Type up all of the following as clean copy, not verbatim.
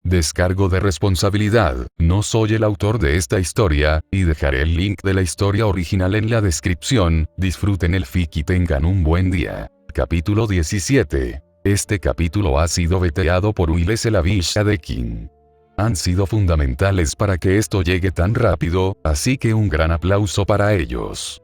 Descargo de responsabilidad, no soy el autor de esta historia, y dejaré el link de la historia original en la descripción. Disfruten el fic y tengan un buen día. Capítulo 17. Este capítulo ha sido veteado por Will Slavisha de King. Han sido fundamentales para que esto llegue tan rápido, así que un gran aplauso para ellos.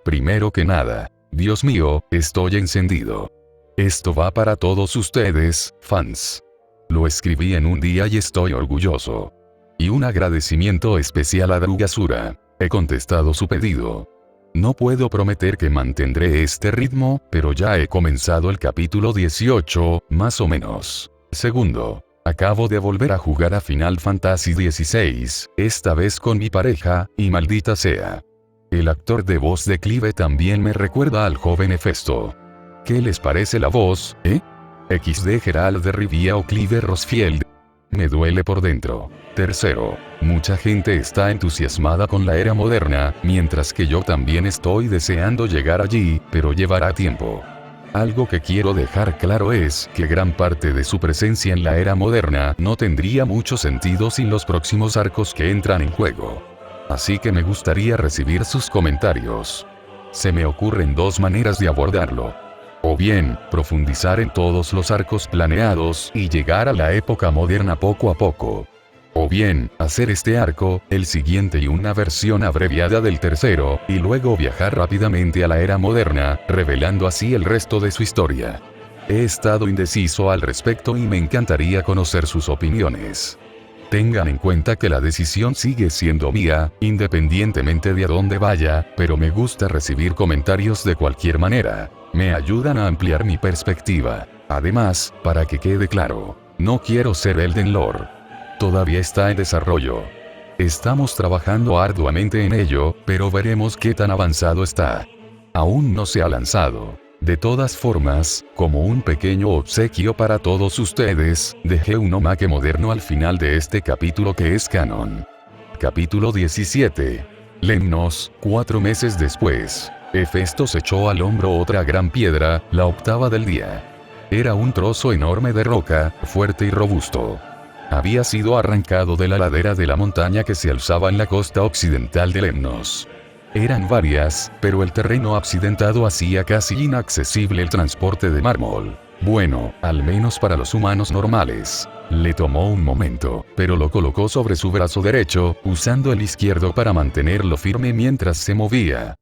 Primero que nada, Dios mío, estoy encendido. Esto va para todos ustedes, fans. Lo escribí en un día y estoy orgulloso. Y un agradecimiento especial a Drugasura. He contestado su pedido. No puedo prometer que mantendré este ritmo, pero ya he comenzado el capítulo 18, más o menos. Segundo, acabo de volver a jugar a Final Fantasy XVI, esta vez con mi pareja, y maldita sea. El actor de voz de Clive también me recuerda al joven Hefesto. ¿Qué les parece la voz, XD Geralt de Rivia o Clive Rosfield? Me duele por dentro. Tercero, mucha gente está entusiasmada con la era moderna, mientras que yo también estoy deseando llegar allí, pero llevará tiempo. Algo que quiero dejar claro es que gran parte de su presencia en la era moderna no tendría mucho sentido sin los próximos arcos que entran en juego. Así que me gustaría recibir sus comentarios. Se me ocurren dos maneras de abordarlo. O bien, profundizar en todos los arcos planeados y llegar a la época moderna poco a poco. O bien, hacer este arco, el siguiente y una versión abreviada del tercero, y luego viajar rápidamente a la era moderna, revelando así el resto de su historia. He estado indeciso al respecto y me encantaría conocer sus opiniones. Tengan en cuenta que la decisión sigue siendo mía, independientemente de a dónde vaya, pero me gusta recibir comentarios de cualquier manera. Me ayudan a ampliar mi perspectiva. Además, para que quede claro, no quiero ser Elden Lord. Todavía está en desarrollo. Estamos trabajando arduamente en ello, pero veremos qué tan avanzado está. Aún no se ha lanzado. De todas formas, como un pequeño obsequio para todos ustedes, dejé un omaque moderno al final de este capítulo que es canon. Capítulo 17. Lemnos, 4 meses después. Hefesto se echó al hombro otra gran piedra, la octava del día. Era un trozo enorme de roca, fuerte y robusto. Había sido arrancado de la ladera de la montaña que se alzaba en la costa occidental de Lemnos. Eran varias, pero el terreno accidentado hacía casi inaccesible el transporte de mármol. Bueno, al menos para los humanos normales. Le tomó un momento, pero lo colocó sobre su brazo derecho, usando el izquierdo para mantenerlo firme mientras se movía.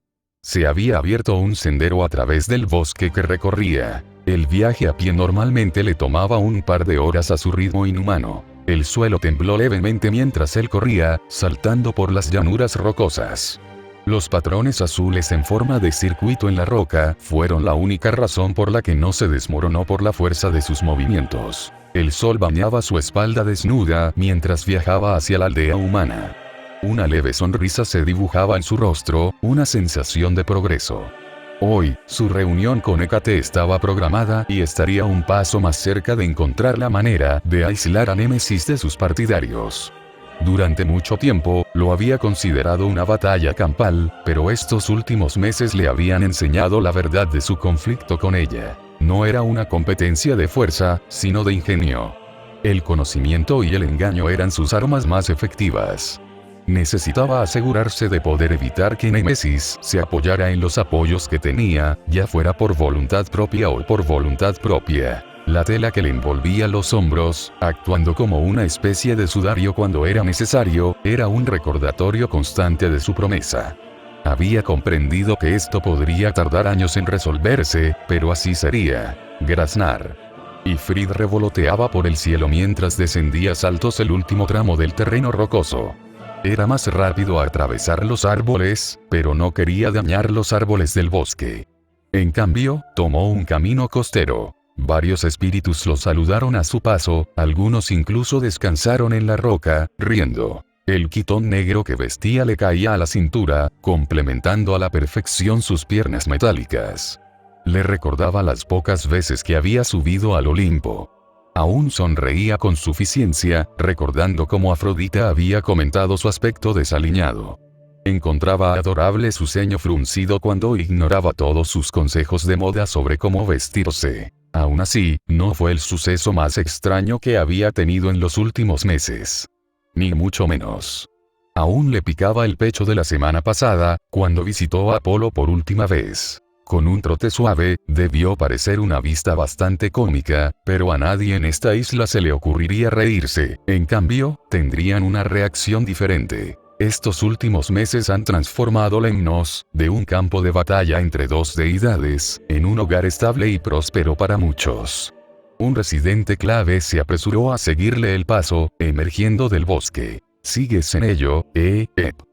Se había abierto un sendero a través del bosque que recorría. El viaje a pie normalmente le tomaba un par de horas a su ritmo inhumano. El suelo tembló levemente mientras él corría, saltando por las llanuras rocosas. Los patrones azules en forma de circuito en la roca fueron la única razón por la que no se desmoronó por la fuerza de sus movimientos. El sol bañaba su espalda desnuda mientras viajaba hacia la aldea humana. Una leve sonrisa se dibujaba en su rostro, una sensación de progreso. Hoy, su reunión con Hécate estaba programada y estaría un paso más cerca de encontrar la manera de aislar a Némesis de sus partidarios. Durante mucho tiempo, lo había considerado una batalla campal, pero estos últimos meses le habían enseñado la verdad de su conflicto con ella. No era una competencia de fuerza, sino de ingenio. El conocimiento y el engaño eran sus armas más efectivas. Necesitaba asegurarse de poder evitar que Némesis se apoyara en los apoyos que tenía, ya fuera por voluntad propia o por voluntad propia. La tela que le envolvía los hombros, actuando como una especie de sudario cuando era necesario, era un recordatorio constante de su promesa. Había comprendido que esto podría tardar años en resolverse, pero así sería. Graznar. Ifrit revoloteaba por el cielo mientras descendía a saltos el último tramo del terreno rocoso. Era más rápido atravesar los árboles, pero no quería dañar los árboles del bosque. En cambio, tomó un camino costero. Varios espíritus lo saludaron a su paso, algunos incluso descansaron en la roca, riendo. El quitón negro que vestía le caía a la cintura, complementando a la perfección sus piernas metálicas. Le recordaba las pocas veces que había subido al Olimpo. Aún sonreía con suficiencia, recordando cómo Afrodita había comentado su aspecto desaliñado. Encontraba adorable su ceño fruncido cuando ignoraba todos sus consejos de moda sobre cómo vestirse. Aún así, no fue el suceso más extraño que había tenido en los últimos meses. Ni mucho menos. Aún le picaba el pecho de la semana pasada, cuando visitó a Apolo por última vez. Con un trote suave, debió parecer una vista bastante cómica, pero a nadie en esta isla se le ocurriría reírse, en cambio, tendrían una reacción diferente. Estos últimos meses han transformado Lemnos, de un campo de batalla entre dos deidades, en un hogar estable y próspero para muchos. Un residente clave se apresuró a seguirle el paso, emergiendo del bosque. ¿Sigues en ello, Ep?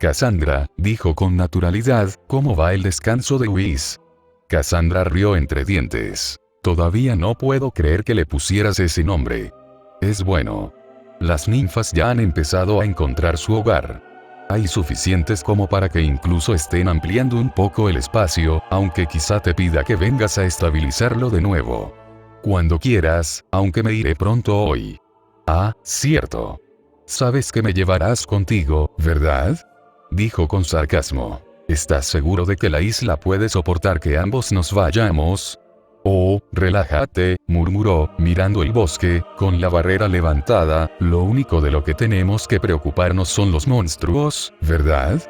Cassandra, dijo con naturalidad, ¿cómo va el descanso de Whis? Cassandra rió entre dientes. Todavía no puedo creer que le pusieras ese nombre. Es bueno. Las ninfas ya han empezado a encontrar su hogar. Hay suficientes como para que incluso estén ampliando un poco el espacio, aunque quizá te pida que vengas a estabilizarlo de nuevo. Cuando quieras, aunque me iré pronto hoy. Ah, cierto. Sabes que me llevarás contigo, ¿verdad? Dijo con sarcasmo. ¿Estás seguro de que la isla puede soportar que ambos nos vayamos? Oh, relájate, murmuró, mirando el bosque, con la barrera levantada, lo único de lo que tenemos que preocuparnos son los monstruos, ¿verdad?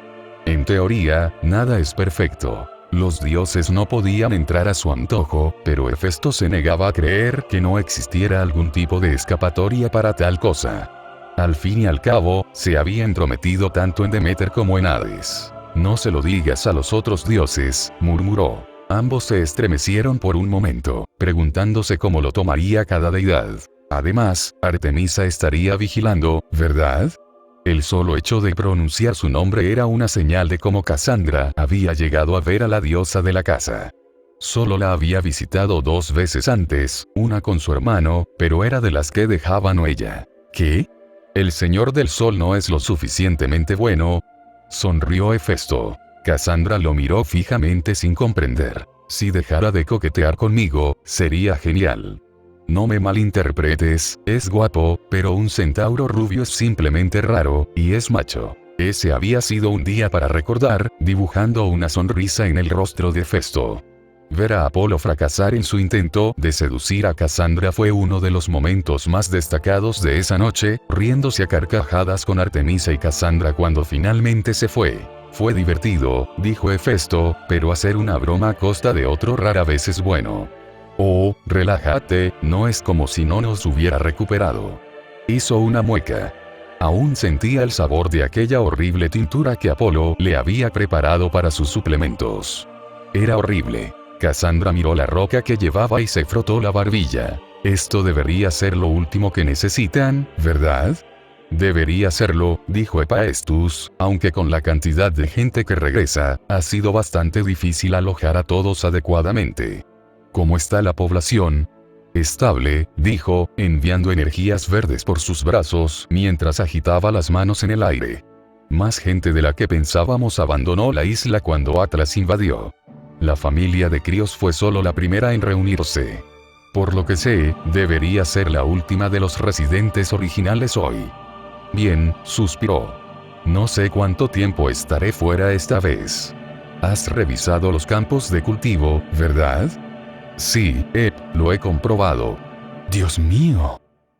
En teoría, nada es perfecto. Los dioses no podían entrar a su antojo, pero Hefesto se negaba a creer que no existiera algún tipo de escapatoria para tal cosa. Al fin y al cabo, se había entrometido tanto en Demeter como en Hades. No se lo digas a los otros dioses, murmuró. Ambos se estremecieron por un momento, preguntándose cómo lo tomaría cada deidad. Además, Artemisa estaría vigilando, ¿verdad? El solo hecho de pronunciar su nombre era una señal de cómo Cassandra había llegado a ver a la diosa de la casa. Solo la había visitado 2 veces antes, una con su hermano, pero era de las que dejaban huella. ¿Qué? ¿El Señor del Sol no es lo suficientemente bueno? Sonrió Hefesto. Cassandra lo miró fijamente sin comprender. Si dejara de coquetear conmigo, sería genial. No me malinterpretes, es guapo, pero un centauro rubio es simplemente raro, y es macho. Ese había sido un día para recordar, dibujando una sonrisa en el rostro de Hefesto. Ver a Apolo fracasar en su intento de seducir a Cassandra fue uno de los momentos más destacados de esa noche, riéndose a carcajadas con Artemisa y Cassandra cuando finalmente se fue. Fue divertido, dijo Hefesto, pero hacer una broma a costa de otro rara vez es bueno. Oh, relájate, no es como si no nos hubiera recuperado. Hizo una mueca. Aún sentía el sabor de aquella horrible tintura que Apolo le había preparado para sus suplementos. Era horrible. Cassandra miró la roca que llevaba y se frotó la barbilla. Esto debería ser lo último que necesitan, ¿verdad? Debería serlo, dijo Hephaestus, aunque con la cantidad de gente que regresa, ha sido bastante difícil alojar a todos adecuadamente. ¿Cómo está la población? Estable, dijo, enviando energías verdes por sus brazos, mientras agitaba las manos en el aire. Más gente de la que pensábamos abandonó la isla cuando Atlas invadió. La familia de Crios fue solo la primera en reunirse. Por lo que sé, debería ser la última de los residentes originales hoy. Bien, suspiró. No sé cuánto tiempo estaré fuera esta vez. ¿Has revisado los campos de cultivo, verdad? Sí, lo he comprobado. Dios mío.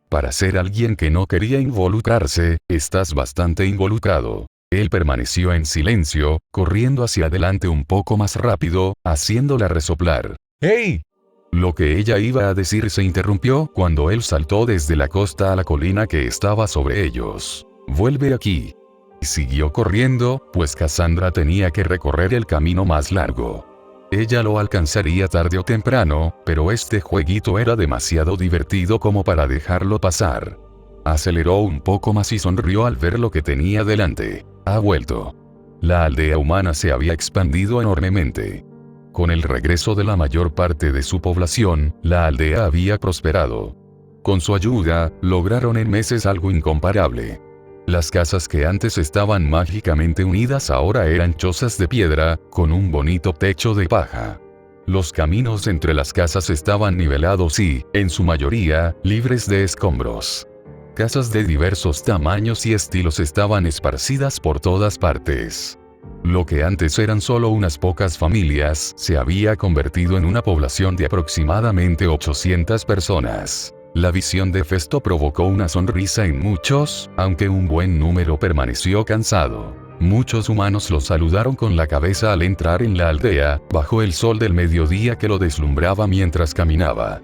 Para ser alguien que no quería involucrarse, estás bastante involucrado. Él permaneció en silencio, corriendo hacia adelante un poco más rápido, haciéndola resoplar. ¡Hey! Lo que ella iba a decir se interrumpió cuando él saltó desde la costa a la colina que estaba sobre ellos. Vuelve aquí. Y siguió corriendo, pues Cassandra tenía que recorrer el camino más largo. Ella lo alcanzaría tarde o temprano, pero este jueguito era demasiado divertido como para dejarlo pasar. Aceleró un poco más y sonrió al ver lo que tenía delante. Ha vuelto. La aldea humana se había expandido enormemente. Con el regreso de la mayor parte de su población, la aldea había prosperado. Con su ayuda, lograron en meses algo incomparable. Las casas que antes estaban mágicamente unidas ahora eran chozas de piedra, con un bonito techo de paja. Los caminos entre las casas estaban nivelados y, en su mayoría, libres de escombros. Casas de diversos tamaños y estilos estaban esparcidas por todas partes. Lo que antes eran solo unas pocas familias, se había convertido en una población de aproximadamente 800 personas. La visión de Festo provocó una sonrisa en muchos, aunque un buen número permaneció cansado. Muchos humanos lo saludaron con la cabeza al entrar en la aldea, bajo el sol del mediodía que lo deslumbraba mientras caminaba.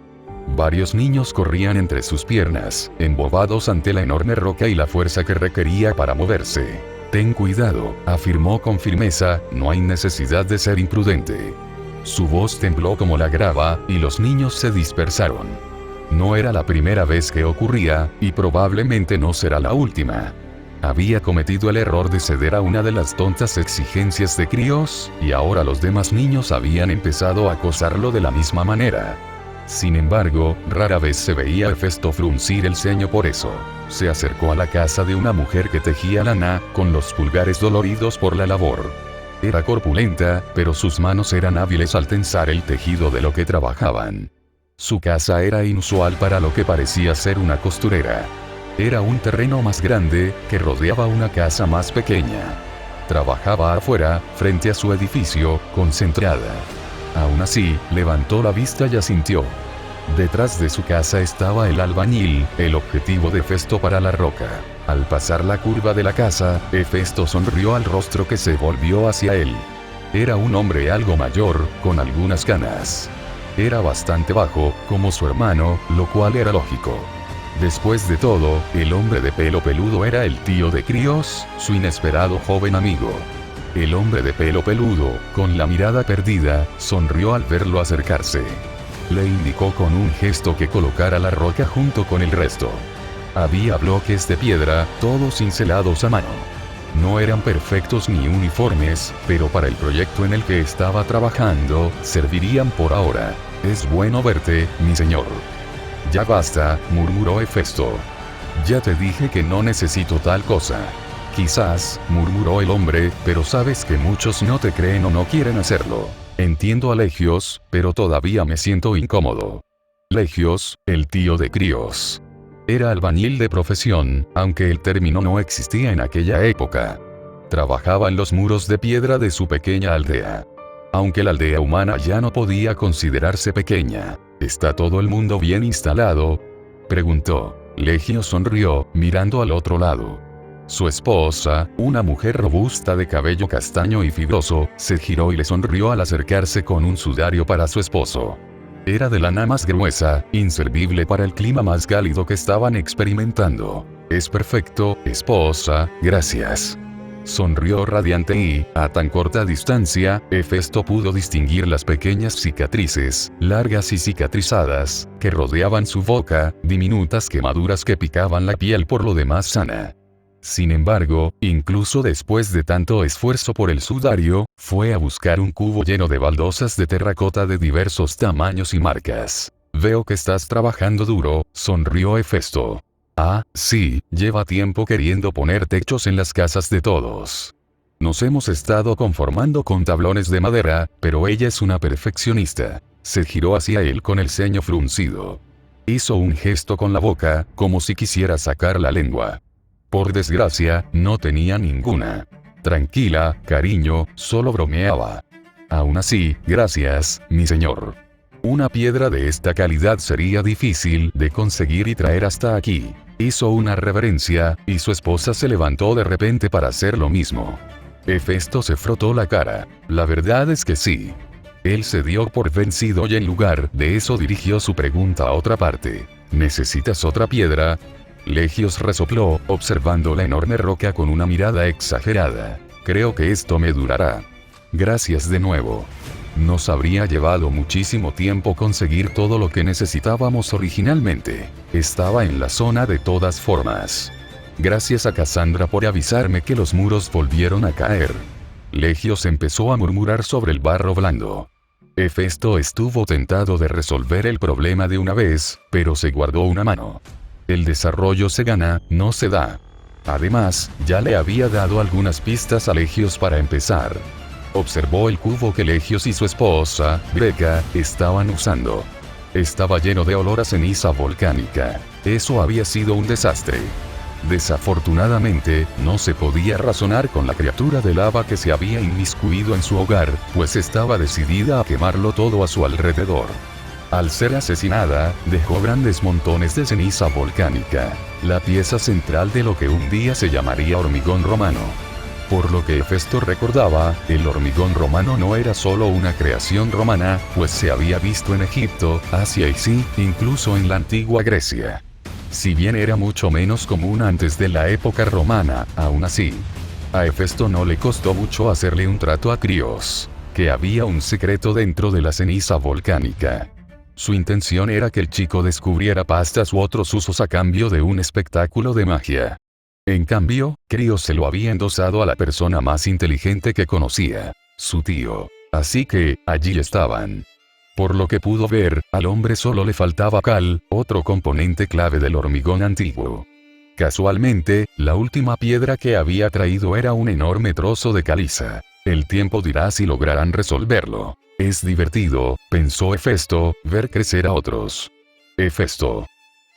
Varios niños corrían entre sus piernas, embobados ante la enorme roca y la fuerza que requería para moverse. «Ten cuidado», afirmó con firmeza, «no hay necesidad de ser imprudente». Su voz tembló como la grava, y los niños se dispersaron. No era la primera vez que ocurría, y probablemente no será la última. Había cometido el error de ceder a una de las tontas exigencias de críos, y ahora los demás niños habían empezado a acosarlo de la misma manera. Sin embargo, rara vez se veía a Festo fruncir el ceño por eso. Se acercó a la casa de una mujer que tejía lana, con los pulgares doloridos por la labor. Era corpulenta, pero sus manos eran hábiles al tensar el tejido de lo que trabajaban. Su casa era inusual para lo que parecía ser una costurera. Era un terreno más grande, que rodeaba una casa más pequeña. Trabajaba afuera, frente a su edificio, concentrada. Aún así, levantó la vista y asintió. Detrás de su casa estaba el albañil, el objetivo de Festo para la roca. Al pasar la curva de la casa, Festo sonrió al rostro que se volvió hacia él. Era un hombre algo mayor, con algunas canas. Era bastante bajo, como su hermano, lo cual era lógico. Después de todo, el hombre de pelo peludo era el tío de críos, su inesperado joven amigo. El hombre de pelo peludo, con la mirada perdida, sonrió al verlo acercarse. Le indicó con un gesto que colocara la roca junto con el resto. Había bloques de piedra, todos cincelados a mano. No eran perfectos ni uniformes, pero para el proyecto en el que estaba trabajando, servirían por ahora. «Es bueno verte, mi señor». «Ya basta», murmuró Festo. «Ya te dije que no necesito tal cosa». «Quizás», murmuró el hombre, «pero sabes que muchos no te creen o no quieren hacerlo. Entiendo a Legios, pero todavía me siento incómodo». Legios, el tío de críos. Era albañil de profesión, aunque el término no existía en aquella época. Trabajaba en los muros de piedra de su pequeña aldea. Aunque la aldea humana ya no podía considerarse pequeña. «¿Está todo el mundo bien instalado?», preguntó. Legio sonrió, mirando al otro lado. Su esposa, una mujer robusta de cabello castaño y fibroso, se giró y le sonrió al acercarse con un sudario para su esposo. Era de lana más gruesa, inservible para el clima más cálido que estaban experimentando. «Es perfecto, esposa, gracias». Sonrió radiante y, a tan corta distancia, Festo pudo distinguir las pequeñas cicatrices, largas y cicatrizadas, que rodeaban su boca, diminutas quemaduras que picaban la piel por lo demás sana. Sin embargo, incluso después de tanto esfuerzo por el sudario, fue a buscar un cubo lleno de baldosas de terracota de diversos tamaños y marcas. «Veo que estás trabajando duro», sonrió Festo. «Ah, sí, lleva tiempo queriendo poner techos en las casas de todos. Nos hemos estado conformando con tablones de madera, pero ella es una perfeccionista». Se giró hacia él con el ceño fruncido. Hizo un gesto con la boca, como si quisiera sacar la lengua. Por desgracia, no tenía ninguna. «Tranquila, cariño, solo bromeaba». «Aún así, gracias, mi señor. Una piedra de esta calidad sería difícil de conseguir y traer hasta aquí». Hizo una reverencia, y su esposa se levantó de repente para hacer lo mismo. Festo se frotó la cara. «La verdad es que sí». Él se dio por vencido y en lugar de eso dirigió su pregunta a otra parte. «¿Necesitas otra piedra?». Legios resopló, observando la enorme roca con una mirada exagerada. «Creo que esto me durará». «Gracias de nuevo. Nos habría llevado muchísimo tiempo conseguir todo lo que necesitábamos originalmente. Estaba en la zona de todas formas. Gracias a Cassandra por avisarme que los muros volvieron a caer». Legios empezó a murmurar sobre el barro blando. Festo estuvo tentado de resolver el problema de una vez, pero se guardó una mano. El desarrollo se gana, no se da. Además, ya le había dado algunas pistas a Legios para empezar. Observó el cubo que Legios y su esposa, Greca, estaban usando. Estaba lleno de olor a ceniza volcánica. Eso había sido un desastre. Desafortunadamente, no se podía razonar con la criatura de lava que se había inmiscuido en su hogar, pues estaba decidida a quemarlo todo a su alrededor. Al ser asesinada, dejó grandes montones de ceniza volcánica, la pieza central de lo que un día se llamaría hormigón romano. Por lo que Hefesto recordaba, el hormigón romano no era solo una creación romana, pues se había visto en Egipto, Asia y sí, incluso en la antigua Grecia. Si bien era mucho menos común antes de la época romana, aún así, a Hefesto no le costó mucho hacerle un trato a Crios, que había un secreto dentro de la ceniza volcánica. Su intención era que el chico descubriera pastas u otros usos a cambio de un espectáculo de magia. En cambio, Crios se lo había endosado a la persona más inteligente que conocía, su tío. Así que, allí estaban. Por lo que pudo ver, al hombre solo le faltaba cal, otro componente clave del hormigón antiguo. Casualmente, la última piedra que había traído era un enorme trozo de caliza. El tiempo dirá si lograrán resolverlo. Es divertido, pensó Hefesto, ver crecer a otros. Hefesto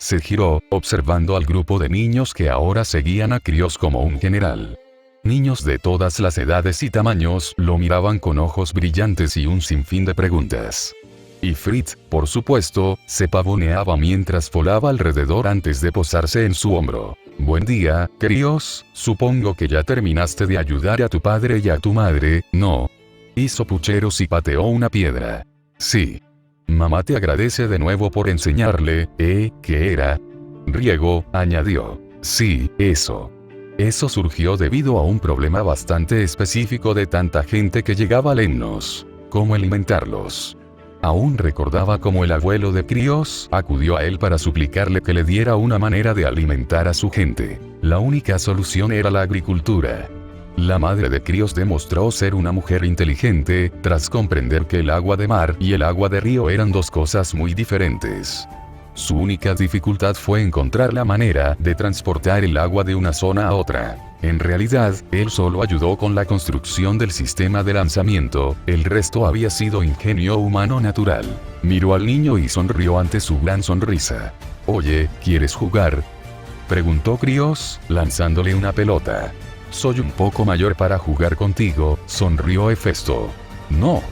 se giró, observando al grupo de niños que ahora seguían a Crios como un general. Niños de todas las edades y tamaños lo miraban con ojos brillantes y un sinfín de preguntas. Y Fritz, por supuesto, se pavoneaba mientras volaba alrededor antes de posarse en su hombro. Buen día, Crios, supongo que ya terminaste de ayudar a tu padre y a tu madre, ¿no? Hizo pucheros y pateó una piedra. Sí. Mamá te agradece de nuevo por enseñarle, ¿qué era? Riego, añadió. Sí, eso. Eso surgió debido a un problema bastante específico de tanta gente que llegaba a Lemnos. ¿Cómo alimentarlos? Aún recordaba cómo el abuelo de Crios acudió a él para suplicarle que le diera una manera de alimentar a su gente. La única solución era la agricultura. La madre de Crios demostró ser una mujer inteligente, tras comprender que el agua de mar y el agua de río eran dos cosas muy diferentes. Su única dificultad fue encontrar la manera de transportar el agua de una zona a otra. En realidad, él solo ayudó con la construcción del sistema de lanzamiento, el resto había sido ingenio humano natural. Miró al niño y sonrió ante su gran sonrisa. Oye, ¿quieres jugar?, preguntó Crios, lanzándole una pelota. Soy un poco mayor para jugar contigo, sonrió Hefesto. No,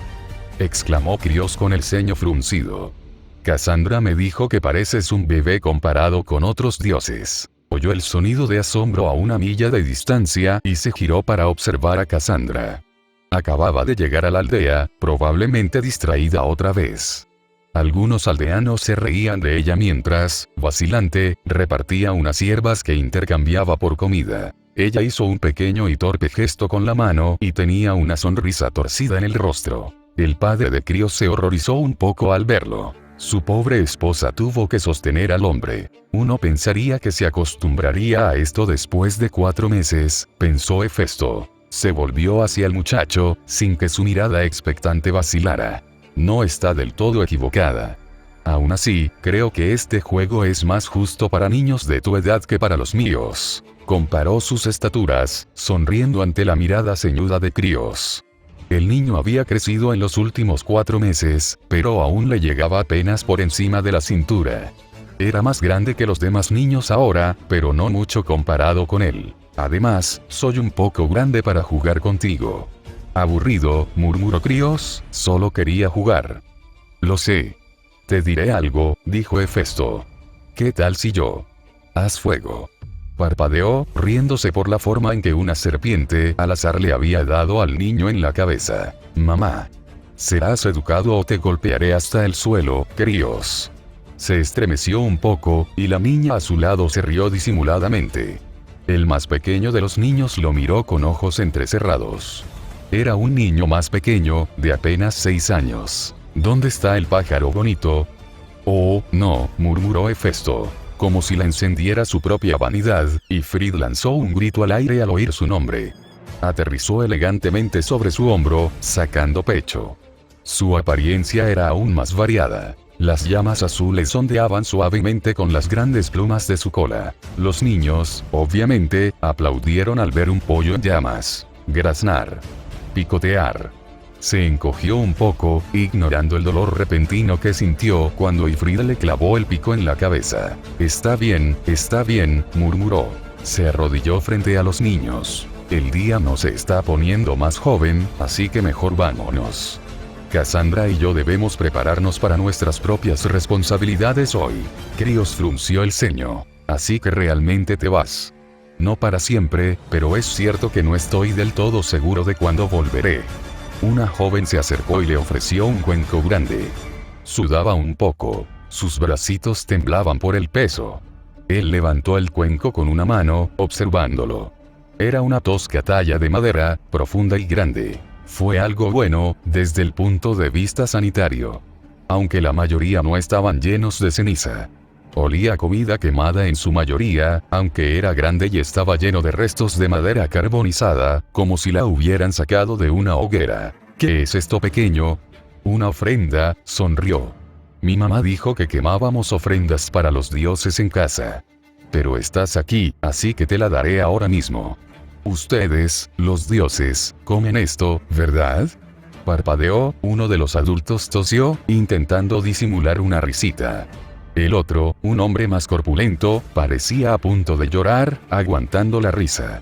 exclamó Crios con el ceño fruncido. Cassandra me dijo que pareces un bebé comparado con otros dioses. Oyó el sonido de asombro a una milla de distancia y se giró para observar a Cassandra. Acababa de llegar a la aldea, probablemente distraída otra vez. Algunos aldeanos se reían de ella mientras, vacilante, repartía unas hierbas que intercambiaba por comida. Ella hizo un pequeño y torpe gesto con la mano y tenía una sonrisa torcida en el rostro. El padre de Crios se horrorizó un poco al verlo. Su pobre esposa tuvo que sostener al hombre. Uno pensaría que se acostumbraría a esto después de 4 meses, pensó Hefesto. Se volvió hacia el muchacho, sin que su mirada expectante vacilara. No está del todo equivocada. Aún así, creo que este juego es más justo para niños de tu edad que para los míos. Comparó sus estaturas, sonriendo ante la mirada ceñuda de Crios. El niño había crecido en los últimos 4 meses, pero aún le llegaba apenas por encima de la cintura. Era más grande que los demás niños ahora, pero no mucho comparado con él. Además, soy un poco grande para jugar contigo. Aburrido, murmuró Crios, solo quería jugar. Lo sé. Te diré algo, dijo Hefesto. ¿Qué tal si yo? Haz fuego. Parpadeó, riéndose por la forma en que una serpiente al azar le había dado al niño en la cabeza. Mamá. Serás educado o te golpearé hasta el suelo, Crios. Se estremeció un poco, y la niña a su lado se rió disimuladamente. El más pequeño de los niños lo miró con ojos entrecerrados. Era un niño más pequeño, de apenas 6 años. ¿Dónde está el pájaro bonito? Oh, no, murmuró Hefesto, como si la encendiera su propia vanidad, y Fritz lanzó un grito al aire al oír su nombre. Aterrizó elegantemente sobre su hombro, sacando pecho. Su apariencia era aún más variada. Las llamas azules ondeaban suavemente con las grandes plumas de su cola. Los niños, obviamente, aplaudieron al ver un pollo en llamas. Graznar. Picotear. Se encogió un poco, ignorando el dolor repentino que sintió cuando Ifrida le clavó el pico en la cabeza. Está bien, murmuró. Se arrodilló frente a los niños. El día no se está poniendo más joven, así que mejor vámonos. Cassandra y yo debemos prepararnos para nuestras propias responsabilidades hoy. Krios frunció el ceño. Así que realmente te vas. No para siempre, pero es cierto que no estoy del todo seguro de cuándo volveré. Una joven se acercó y le ofreció un cuenco grande. Sudaba un poco. Sus bracitos temblaban por el peso. Él levantó el cuenco con una mano, observándolo. Era una tosca talla de madera, profunda y grande. Fue algo bueno, desde el punto de vista sanitario. Aunque la mayoría no estaban llenos de ceniza. Olía a comida quemada en su mayoría, aunque era grande y estaba lleno de restos de madera carbonizada, como si la hubieran sacado de una hoguera. ¿Qué es esto pequeño? Una ofrenda, sonrió. Mi mamá dijo que quemábamos ofrendas para los dioses en casa. Pero estás aquí, así que te la daré ahora mismo. Ustedes, los dioses, comen esto, ¿verdad? Parpadeó, uno de los adultos tosió, intentando disimular una risita. El otro, un hombre más corpulento, parecía a punto de llorar, aguantando la risa.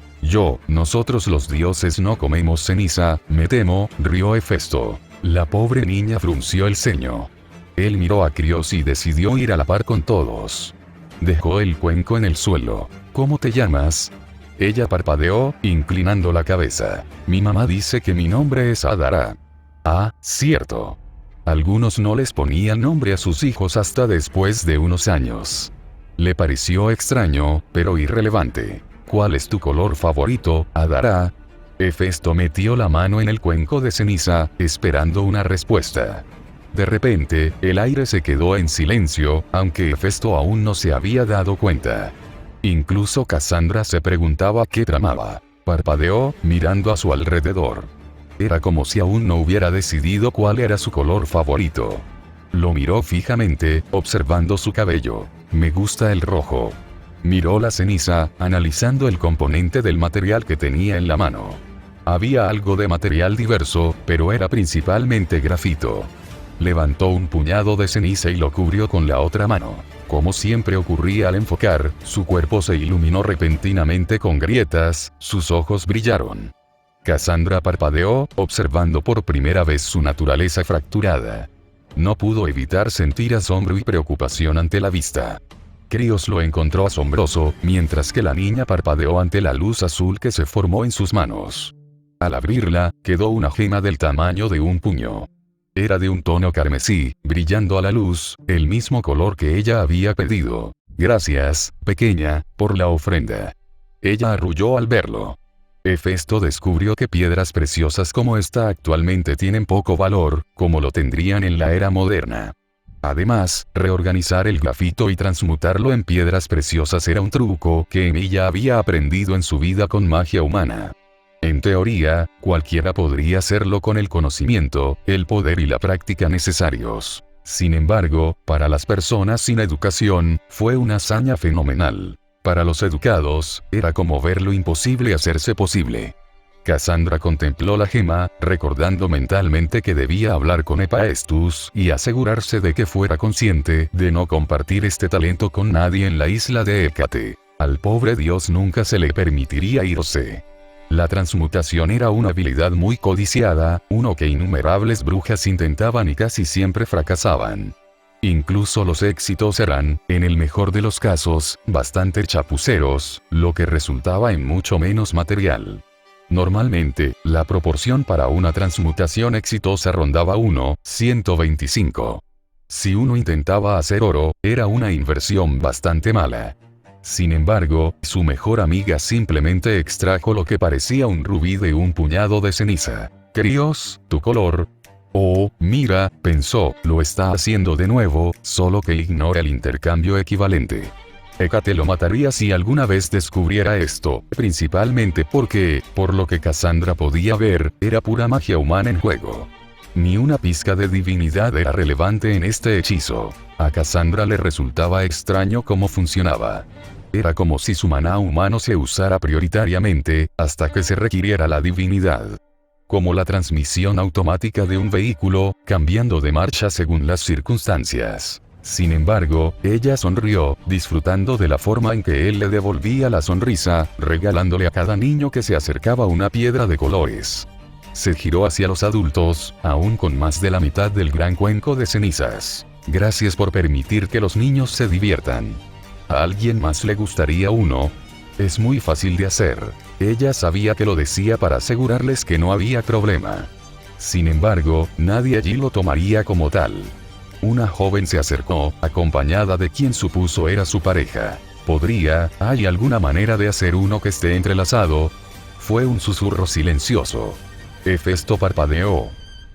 Nosotros los dioses no comemos ceniza, me temo, rió Hefesto. La pobre niña frunció el ceño. Él miró a Krios y decidió ir a la par con todos. Dejó el cuenco en el suelo. ¿Cómo te llamas? Ella parpadeó, inclinando la cabeza. Mi mamá dice que mi nombre es Adara. Ah, cierto. Algunos no les ponían nombre a sus hijos hasta después de unos años. Le pareció extraño, pero irrelevante. ¿Cuál es tu color favorito, Adara? Hefesto metió la mano en el cuenco de ceniza, esperando una respuesta. De repente, el aire se quedó en silencio, aunque Hefesto aún no se había dado cuenta. Incluso Cassandra se preguntaba qué tramaba. Parpadeó, mirando a su alrededor. Era como si aún no hubiera decidido cuál era su color favorito. Lo miró fijamente, observando su cabello. Me gusta el rojo. Miró la ceniza, analizando el componente del material que tenía en la mano. Había algo de material diverso, pero era principalmente grafito. Levantó un puñado de ceniza y lo cubrió con la otra mano. Como siempre ocurría al enfocar, su cuerpo se iluminó repentinamente con grietas, sus ojos brillaron. Cassandra parpadeó, observando por primera vez su naturaleza fracturada. No pudo evitar sentir asombro y preocupación ante la vista. Krios lo encontró asombroso, mientras que la niña parpadeó ante la luz azul que se formó en sus manos. Al abrirla, quedó una gema del tamaño de un puño. Era de un tono carmesí, brillando a la luz, el mismo color que ella había pedido. Gracias, pequeña, por la ofrenda. Ella arrulló al verlo. Hefesto descubrió que piedras preciosas como esta actualmente tienen poco valor, como lo tendrían en la era moderna. Además, reorganizar el grafito y transmutarlo en piedras preciosas era un truco que ella había aprendido en su vida con magia humana. En teoría, cualquiera podría hacerlo con el conocimiento, el poder y la práctica necesarios. Sin embargo, para las personas sin educación, fue una hazaña fenomenal. Para los educados, era como ver lo imposible hacerse posible. Cassandra contempló la gema, recordando mentalmente que debía hablar con Hephaestus y asegurarse de que fuera consciente de no compartir este talento con nadie en la isla de Hécate. Al pobre dios nunca se le permitiría irse. La transmutación era una habilidad muy codiciada, uno que innumerables brujas intentaban y casi siempre fracasaban. Incluso los éxitos eran, en el mejor de los casos, bastante chapuceros, lo que resultaba en mucho menos material. Normalmente, la proporción para una transmutación exitosa rondaba 1:125. Si uno intentaba hacer oro, era una inversión bastante mala. Sin embargo, su mejor amiga simplemente extrajo lo que parecía un rubí de un puñado de ceniza. Krios, tu color. Oh, mira, pensó, lo está haciendo de nuevo, solo que ignora el intercambio equivalente. Hécate lo mataría si alguna vez descubriera esto, principalmente porque, por lo que Cassandra podía ver, era pura magia humana en juego. Ni una pizca de divinidad era relevante en este hechizo. A Cassandra le resultaba extraño cómo funcionaba. Era como si su maná humano se usara prioritariamente, hasta que se requiriera la divinidad. Como la transmisión automática de un vehículo, cambiando de marcha según las circunstancias. Sin embargo, ella sonrió, disfrutando de la forma en que él le devolvía la sonrisa, regalándole a cada niño que se acercaba una piedra de colores. Se giró hacia los adultos, aún con más de la mitad del gran cuenco de cenizas. Gracias por permitir que los niños se diviertan. ¿A alguien más le gustaría uno? Es muy fácil de hacer. Ella sabía que lo decía para asegurarles que no había problema. Sin embargo, nadie allí lo tomaría como tal. Una joven se acercó, acompañada de quien supuso era su pareja. ¿Hay alguna manera de hacer uno que esté entrelazado? Fue un susurro silencioso. Hefesto parpadeó.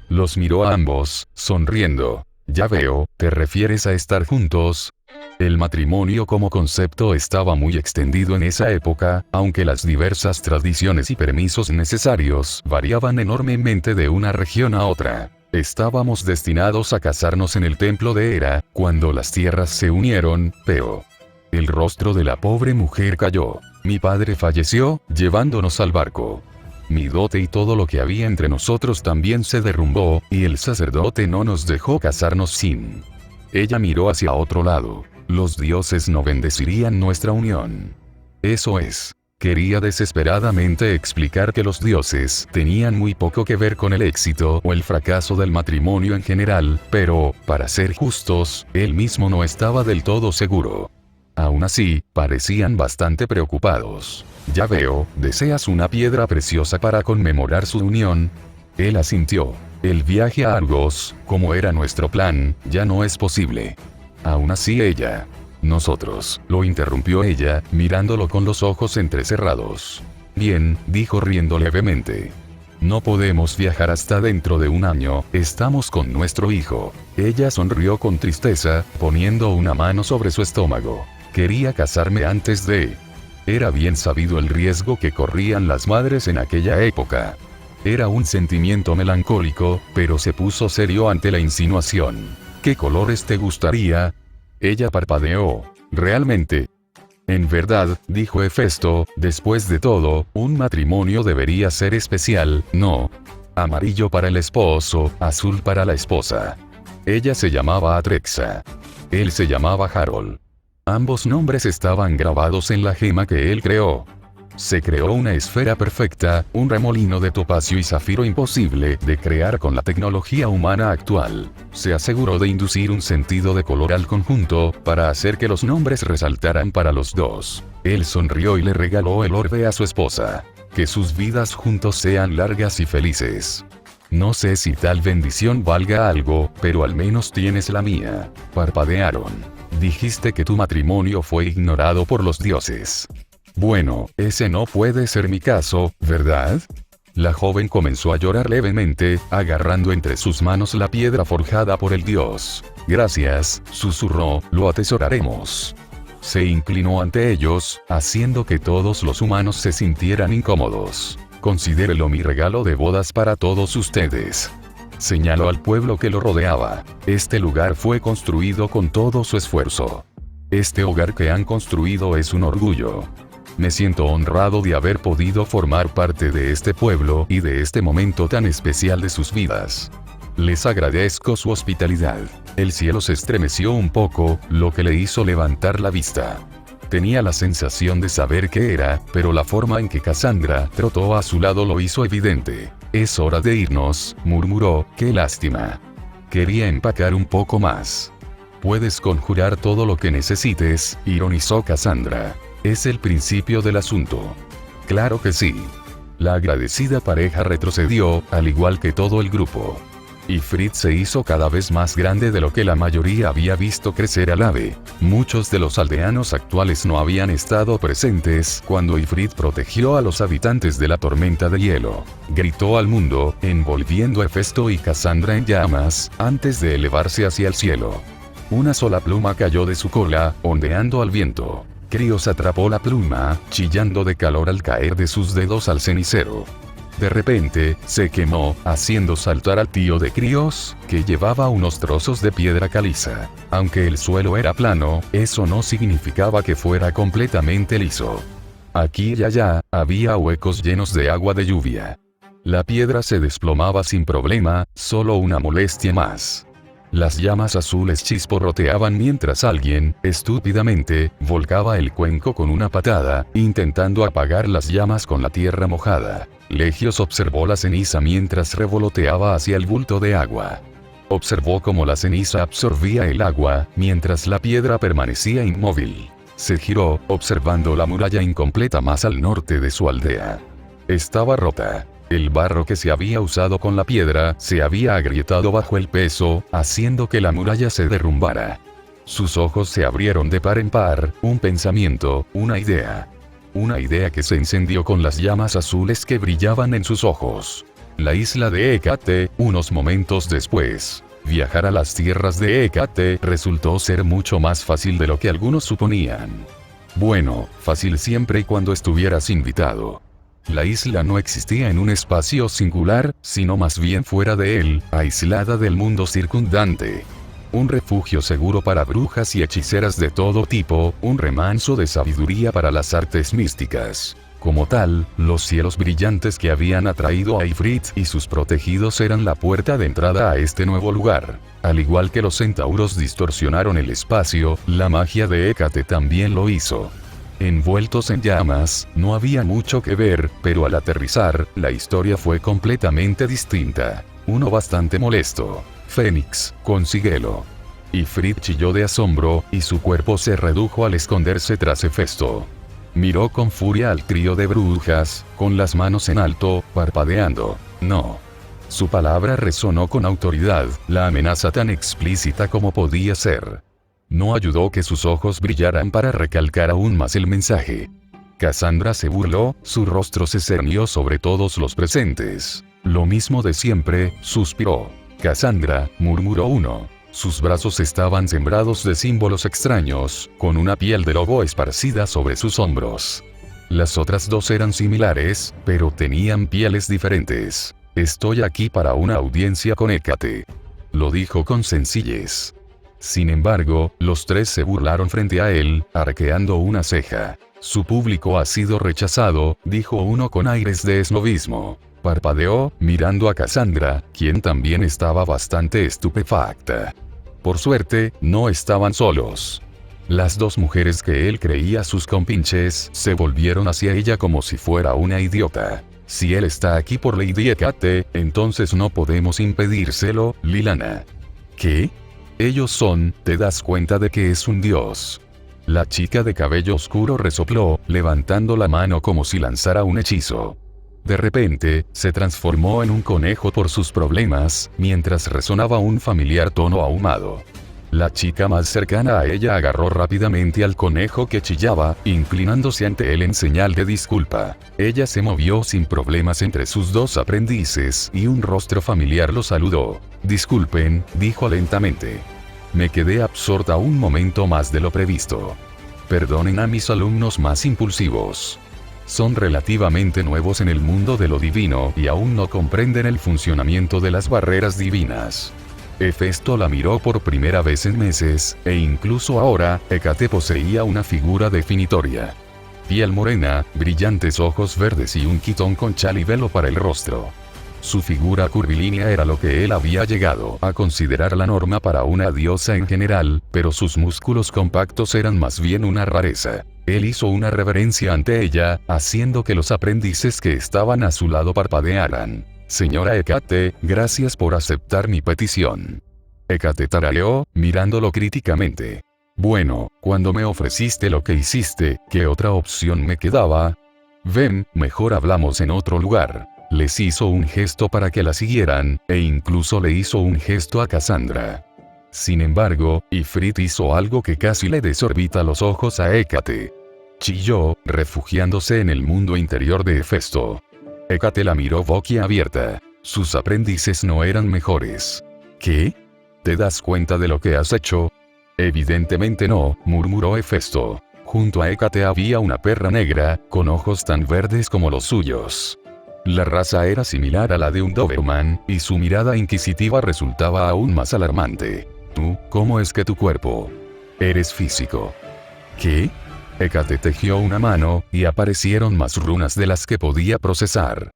Los miró a ambos, sonriendo. Ya veo, ¿te refieres a estar juntos? El matrimonio como concepto estaba muy extendido en esa época, aunque las diversas tradiciones y permisos necesarios variaban enormemente de una región a otra. Estábamos destinados a casarnos en el templo de Hera, cuando las tierras se unieron, pero... El rostro de la pobre mujer cayó. Mi padre falleció, llevándonos al barco. Mi dote y todo lo que había entre nosotros también se derrumbó, y el sacerdote no nos dejó casarnos sin... Ella miró hacia otro lado. Los dioses no bendecirían nuestra unión. Eso es. Quería desesperadamente explicar que los dioses tenían muy poco que ver con el éxito o el fracaso del matrimonio en general, pero, para ser justos, él mismo no estaba del todo seguro. Aún así, parecían bastante preocupados. Ya veo, ¿deseas una piedra preciosa para conmemorar su unión? Él asintió. El viaje a Argos, como era nuestro plan, ya no es posible. Aún así ella... Nosotros, lo interrumpió ella, mirándolo con los ojos entrecerrados. Bien, dijo riendo levemente. No podemos viajar hasta dentro de un año, estamos con nuestro hijo. Ella sonrió con tristeza, poniendo una mano sobre su estómago. Quería casarme antes de... Era bien sabido el riesgo que corrían las madres en aquella época. Era un sentimiento melancólico, pero se puso serio ante la insinuación. ¿Qué colores te gustaría? Ella parpadeó. ¿Realmente? En verdad, dijo Hefesto, después de todo, un matrimonio debería ser especial, ¿no? Amarillo para el esposo, azul para la esposa. Ella se llamaba Atrexa. Él se llamaba Harold. Ambos nombres estaban grabados en la gema que él creó. Se creó una esfera perfecta, un remolino de topacio y zafiro imposible de crear con la tecnología humana actual. Se aseguró de inducir un sentido de color al conjunto, para hacer que los nombres resaltaran para los dos. Él sonrió y le regaló el orbe a su esposa. Que sus vidas juntos sean largas y felices. No sé si tal bendición valga algo, pero al menos tienes la mía. Parpadearon. Dijiste que tu matrimonio fue ignorado por los dioses. Bueno, ese no puede ser mi caso, ¿verdad? La joven comenzó a llorar levemente, agarrando entre sus manos la piedra forjada por el dios. Gracias, susurró, lo atesoraremos. Se inclinó ante ellos, haciendo que todos los humanos se sintieran incómodos. Considérelo mi regalo de bodas para todos ustedes. Señaló al pueblo que lo rodeaba. Este lugar fue construido con todo su esfuerzo. Este hogar que han construido es un orgullo. Me siento honrado de haber podido formar parte de este pueblo y de este momento tan especial de sus vidas. Les agradezco su hospitalidad. El cielo se estremeció un poco, lo que le hizo levantar la vista. Tenía la sensación de saber qué era, pero la forma en que Cassandra trotó a su lado lo hizo evidente. Es hora de irnos, murmuró, qué lástima. Quería empacar un poco más. Puedes conjurar todo lo que necesites, ironizó Cassandra. Es el principio del asunto. Claro que sí. La agradecida pareja retrocedió, al igual que todo el grupo. Ifrit se hizo cada vez más grande de lo que la mayoría había visto crecer al ave. Muchos de los aldeanos actuales no habían estado presentes cuando Ifrit protegió a los habitantes de la tormenta de hielo. Gritó al mundo, envolviendo a Hefesto y Cassandra en llamas, antes de elevarse hacia el cielo. Una sola pluma cayó de su cola, ondeando al viento. Krios atrapó la pluma, chillando de calor al caer de sus dedos al cenicero. De repente, se quemó, haciendo saltar al tío de Krios, que llevaba unos trozos de piedra caliza. Aunque el suelo era plano, eso no significaba que fuera completamente liso. Aquí y allá, había huecos llenos de agua de lluvia. La piedra se desplomaba sin problema, solo una molestia más. Las llamas azules chisporroteaban mientras alguien, estúpidamente, volcaba el cuenco con una patada, intentando apagar las llamas con la tierra mojada. Legios observó la ceniza mientras revoloteaba hacia el bulto de agua. Observó cómo la ceniza absorbía el agua, mientras la piedra permanecía inmóvil. Se giró, observando la muralla incompleta más al norte de su aldea. Estaba rota. El barro que se había usado con la piedra se había agrietado bajo el peso, haciendo que la muralla se derrumbara. Sus ojos se abrieron de par en par, un pensamiento, una idea. Una idea que se encendió con las llamas azules que brillaban en sus ojos. La isla de Hécate, unos momentos después. Viajar a las tierras de Hécate resultó ser mucho más fácil de lo que algunos suponían. Bueno, fácil siempre y cuando estuvieras invitado. La isla no existía en un espacio singular, sino más bien fuera de él, aislada del mundo circundante. Un refugio seguro para brujas y hechiceras de todo tipo, un remanso de sabiduría para las artes místicas. Como tal, los cielos brillantes que habían atraído a Ifrit y sus protegidos eran la puerta de entrada a este nuevo lugar. Al igual que los centauros distorsionaron el espacio, la magia de Hécate también lo hizo. Envueltos en llamas, no había mucho que ver, pero al aterrizar, la historia fue completamente distinta. Uno bastante molesto. Fénix, consíguelo. Ifrit chilló de asombro, y su cuerpo se redujo al esconderse tras Hefesto. Miró con furia al trío de brujas, con las manos en alto, parpadeando. No. Su palabra resonó con autoridad, la amenaza tan explícita como podía ser. No ayudó que sus ojos brillaran para recalcar aún más el mensaje. Cassandra se burló, su rostro se cernió sobre todos los presentes. Lo mismo de siempre, suspiró. Cassandra, murmuró uno. Sus brazos estaban sembrados de símbolos extraños, con una piel de lobo esparcida sobre sus hombros. Las otras dos eran similares, pero tenían pieles diferentes. Estoy aquí para una audiencia con Hécate. Lo dijo con sencillez. Sin embargo, los tres se burlaron frente a él, arqueando una ceja. Su público ha sido rechazado, dijo uno con aires de esnobismo. Parpadeó, mirando a Cassandra, quien también estaba bastante estupefacta. Por suerte, no estaban solos. Las dos mujeres que él creía sus compinches, se volvieron hacia ella como si fuera una idiota. Si él está aquí por Lady Hécate, entonces no podemos impedírselo, Lilana. ¿Qué? Ellos son, ¿te das cuenta de que es un dios? La chica de cabello oscuro resopló, levantando la mano como si lanzara un hechizo. De repente, se transformó en un conejo por sus problemas, mientras resonaba un familiar tono ahumado. La chica más cercana a ella agarró rápidamente al conejo que chillaba, inclinándose ante él en señal de disculpa. Ella se movió sin problemas entre sus dos aprendices y un rostro familiar lo saludó. Disculpen, dijo lentamente. Me quedé absorta un momento más de lo previsto. Perdonen a mis alumnos más impulsivos. Son relativamente nuevos en el mundo de lo divino y aún no comprenden el funcionamiento de las barreras divinas. Hefesto la miró por primera vez en meses, e incluso ahora, Hécate poseía una figura definitoria. Piel morena, brillantes ojos verdes y un quitón con chal y velo para el rostro. Su figura curvilínea era lo que él había llegado a considerar la norma para una diosa en general, pero sus músculos compactos eran más bien una rareza. Él hizo una reverencia ante ella, haciendo que los aprendices que estaban a su lado parpadearan. Señora Hécate, gracias por aceptar mi petición. Hécate tarareó, mirándolo críticamente. Bueno, cuando me ofreciste lo que hiciste, ¿qué otra opción me quedaba? Ven, mejor hablamos en otro lugar. Les hizo un gesto para que la siguieran, e incluso le hizo un gesto a Cassandra. Sin embargo, Ifrit hizo algo que casi le desorbita los ojos a Hécate. Chilló, refugiándose en el mundo interior de Hefesto. Hécate la miró boquiabierta. Sus aprendices no eran mejores. ¿Qué? ¿Te das cuenta de lo que has hecho? Evidentemente no, murmuró Hefesto. Junto a Hécate había una perra negra, con ojos tan verdes como los suyos. La raza era similar a la de un Doberman, y su mirada inquisitiva resultaba aún más alarmante. ¿Tú, cómo es que tu cuerpo? Eres físico. ¿Qué? Hécate tejió una mano, y aparecieron más runas de las que podía procesar.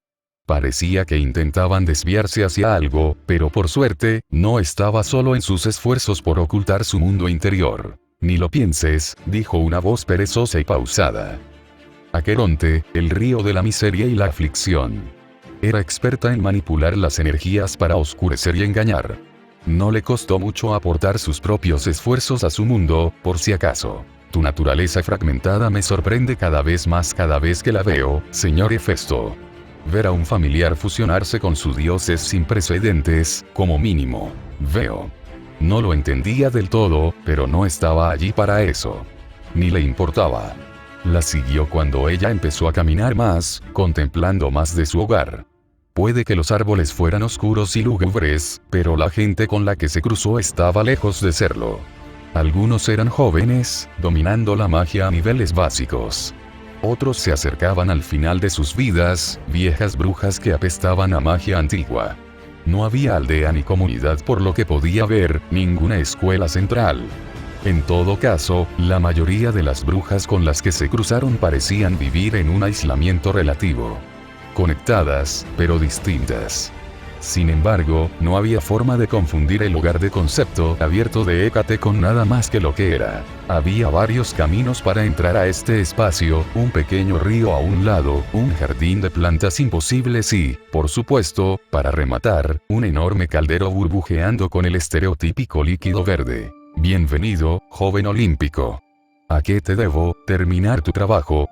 Parecía que intentaban desviarse hacia algo, pero por suerte, no estaba solo en sus esfuerzos por ocultar su mundo interior. Ni lo pienses, dijo una voz perezosa y pausada. Aqueronte, el río de la miseria y la aflicción. Era experta en manipular las energías para oscurecer y engañar. No le costó mucho aportar sus propios esfuerzos a su mundo, por si acaso. Tu naturaleza fragmentada me sorprende cada vez más cada vez que la veo, señor Hefesto. Ver a un familiar fusionarse con su dios es sin precedentes, como mínimo. Veo. No lo entendía del todo, pero no estaba allí para eso. Ni le importaba. La siguió cuando ella empezó a caminar más, contemplando más de su hogar. Puede que los árboles fueran oscuros y lúgubres, pero la gente con la que se cruzó estaba lejos de serlo. Algunos eran jóvenes, dominando la magia a niveles básicos. Otros se acercaban al final de sus vidas, viejas brujas que apestaban a magia antigua. No había aldea ni comunidad por lo que podía ver, ninguna escuela central. En todo caso, la mayoría de las brujas con las que se cruzaron parecían vivir en un aislamiento relativo. Conectadas, pero distintas. Sin embargo, no había forma de confundir el hogar de concepto abierto de Hécate con nada más que lo que era. Había varios caminos para entrar a este espacio, un pequeño río a un lado, un jardín de plantas imposibles y, por supuesto, para rematar, un enorme caldero burbujeando con el estereotípico líquido verde. Bienvenido, joven olímpico. ¿A qué te debo terminar tu trabajo?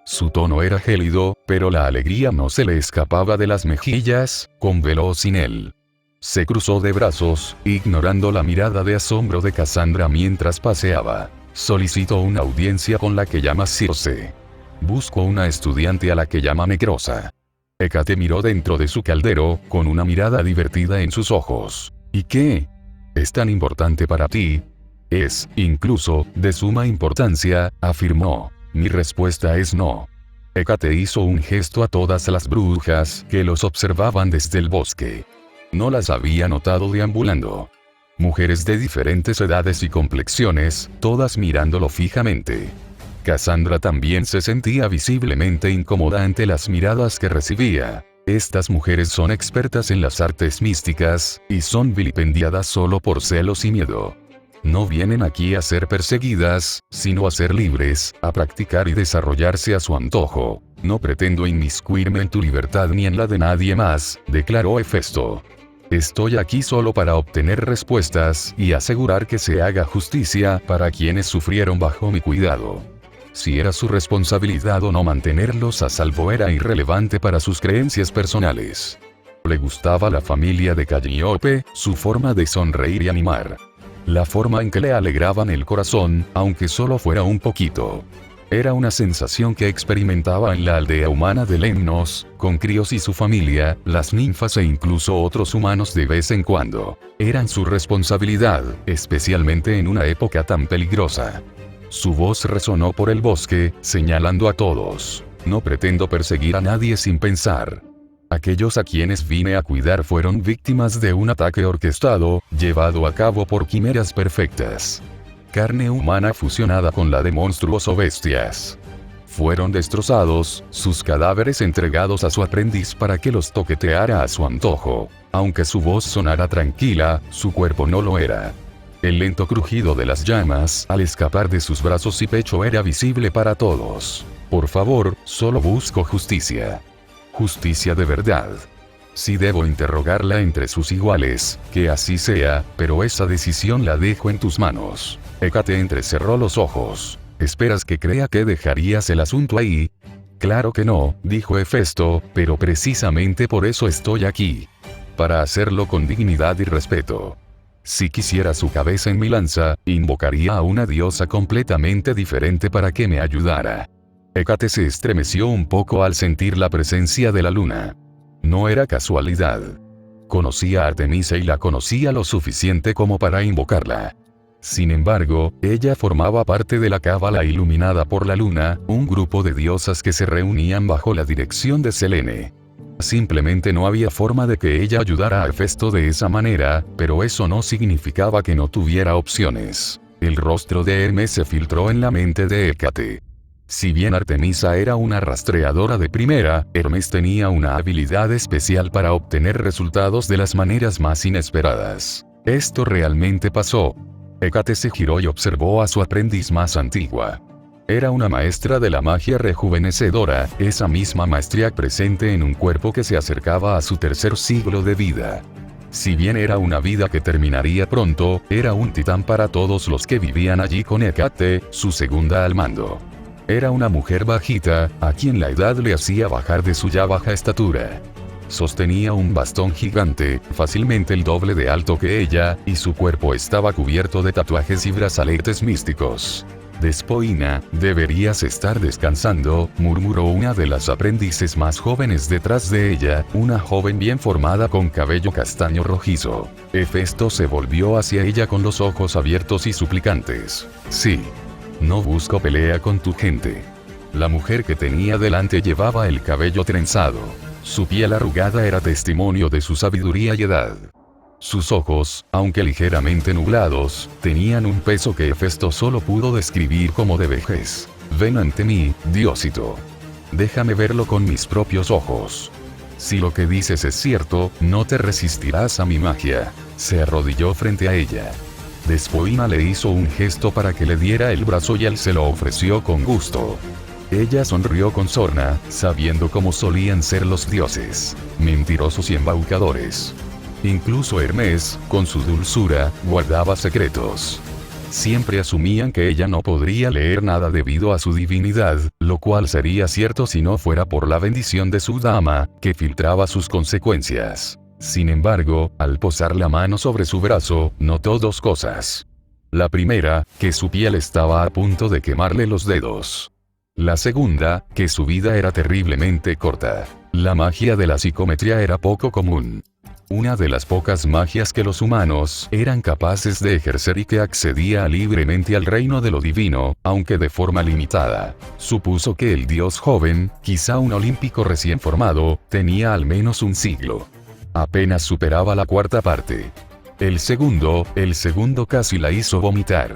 Su tono era gélido, pero la alegría no se le escapaba de las mejillas, con velo o sin él. Se cruzó de brazos, ignorando la mirada de asombro de Cassandra mientras paseaba. Solicitó una audiencia con la que llama Circe. Busco una estudiante a la que llama Necrosa. Hécate miró dentro de su caldero, con una mirada divertida en sus ojos. ¿Y qué? ¿Es tan importante para ti? Es, incluso, de suma importancia, afirmó. Mi respuesta es no. Hécate hizo un gesto a todas las brujas que los observaban desde el bosque. No las había notado deambulando. Mujeres de diferentes edades y complexiones, todas mirándolo fijamente. Cassandra también se sentía visiblemente incómoda ante las miradas que recibía. Estas mujeres son expertas en las artes místicas, y son vilipendiadas solo por celos y miedo. No vienen aquí a ser perseguidas, sino a ser libres, a practicar y desarrollarse a su antojo. No pretendo inmiscuirme en tu libertad ni en la de nadie más, declaró Hefesto. Estoy aquí solo para obtener respuestas y asegurar que se haga justicia para quienes sufrieron bajo mi cuidado. Si era su responsabilidad o no mantenerlos a salvo era irrelevante para sus creencias personales. Le gustaba la familia de Calliope, su forma de sonreír y animar. La forma en que le alegraban el corazón, aunque solo fuera un poquito. Era una sensación que experimentaba en la aldea humana de Lemnos, con Crios y su familia, las ninfas e incluso otros humanos de vez en cuando. Eran su responsabilidad, especialmente en una época tan peligrosa. Su voz resonó por el bosque, señalando a todos. No pretendo perseguir a nadie sin pensar. Aquellos a quienes vine a cuidar fueron víctimas de un ataque orquestado, llevado a cabo por quimeras perfectas. Carne humana fusionada con la de monstruos o bestias. Fueron destrozados, sus cadáveres entregados a su aprendiz para que los toqueteara a su antojo. Aunque su voz sonara tranquila, su cuerpo no lo era. El lento crujido de las llamas al escapar de sus brazos y pecho era visible para todos. Por favor, solo busco justicia. Justicia de verdad. Si debo interrogarla entre sus iguales, que así sea, pero esa decisión la dejo en tus manos. Hécate entrecerró los ojos. ¿Esperas que crea que dejarías el asunto ahí? Claro que no, dijo Hefesto, pero precisamente por eso estoy aquí. Para hacerlo con dignidad y respeto. Si quisiera su cabeza en mi lanza, invocaría a una diosa completamente diferente para que me ayudara. Hécate se estremeció un poco al sentir la presencia de la luna. No era casualidad. Conocía a Artemisa y la conocía lo suficiente como para invocarla. Sin embargo, ella formaba parte de la cábala iluminada por la luna, un grupo de diosas que se reunían bajo la dirección de Selene. Simplemente no había forma de que ella ayudara a Hefesto de esa manera, pero eso no significaba que no tuviera opciones. El rostro de Hermes se filtró en la mente de Hécate. Si bien Artemisa era una rastreadora de primera, Hermes tenía una habilidad especial para obtener resultados de las maneras más inesperadas. Esto realmente pasó. Hécate se giró y observó a su aprendiz más antigua. Era una maestra de la magia rejuvenecedora, esa misma maestría presente en un cuerpo que se acercaba a su tercer siglo de vida. Si bien era una vida que terminaría pronto, era un titán para todos los que vivían allí con Hécate, su segunda al mando. Era una mujer bajita, a quien la edad le hacía bajar de su ya baja estatura. Sostenía un bastón gigante, fácilmente el doble de alto que ella, y su cuerpo estaba cubierto de tatuajes y brazaletes místicos. Despoina, deberías estar descansando, murmuró una de las aprendices más jóvenes detrás de ella, una joven bien formada con cabello castaño rojizo. Hefesto se volvió hacia ella con los ojos abiertos y suplicantes. Sí. No busco pelea con tu gente. La mujer que tenía delante llevaba el cabello trenzado. Su piel arrugada era testimonio de su sabiduría y edad. Sus ojos, aunque ligeramente nublados, tenían un peso que Hefesto solo pudo describir como de vejez. Ven ante mí, Diosito. Déjame verlo con mis propios ojos. Si lo que dices es cierto, no te resistirás a mi magia. Se arrodilló frente a ella. Despoina le hizo un gesto para que le diera el brazo y él se lo ofreció con gusto. Ella sonrió con sorna, sabiendo cómo solían ser los dioses, mentirosos y embaucadores. Incluso Hermes, con su dulzura, guardaba secretos. Siempre asumían que ella no podría leer nada debido a su divinidad, lo cual sería cierto si no fuera por la bendición de su dama, que filtraba sus consecuencias. Sin embargo, al posar la mano sobre su brazo, notó dos cosas. La primera, que su piel estaba a punto de quemarle los dedos. La segunda, que su vida era terriblemente corta. La magia de la psicometría era poco común. Una de las pocas magias que los humanos eran capaces de ejercer y que accedía libremente al reino de lo divino, aunque de forma limitada. Supuso que el dios joven, quizá un olímpico recién formado, tenía al menos un siglo. Apenas superaba la cuarta parte. El segundo casi la hizo vomitar.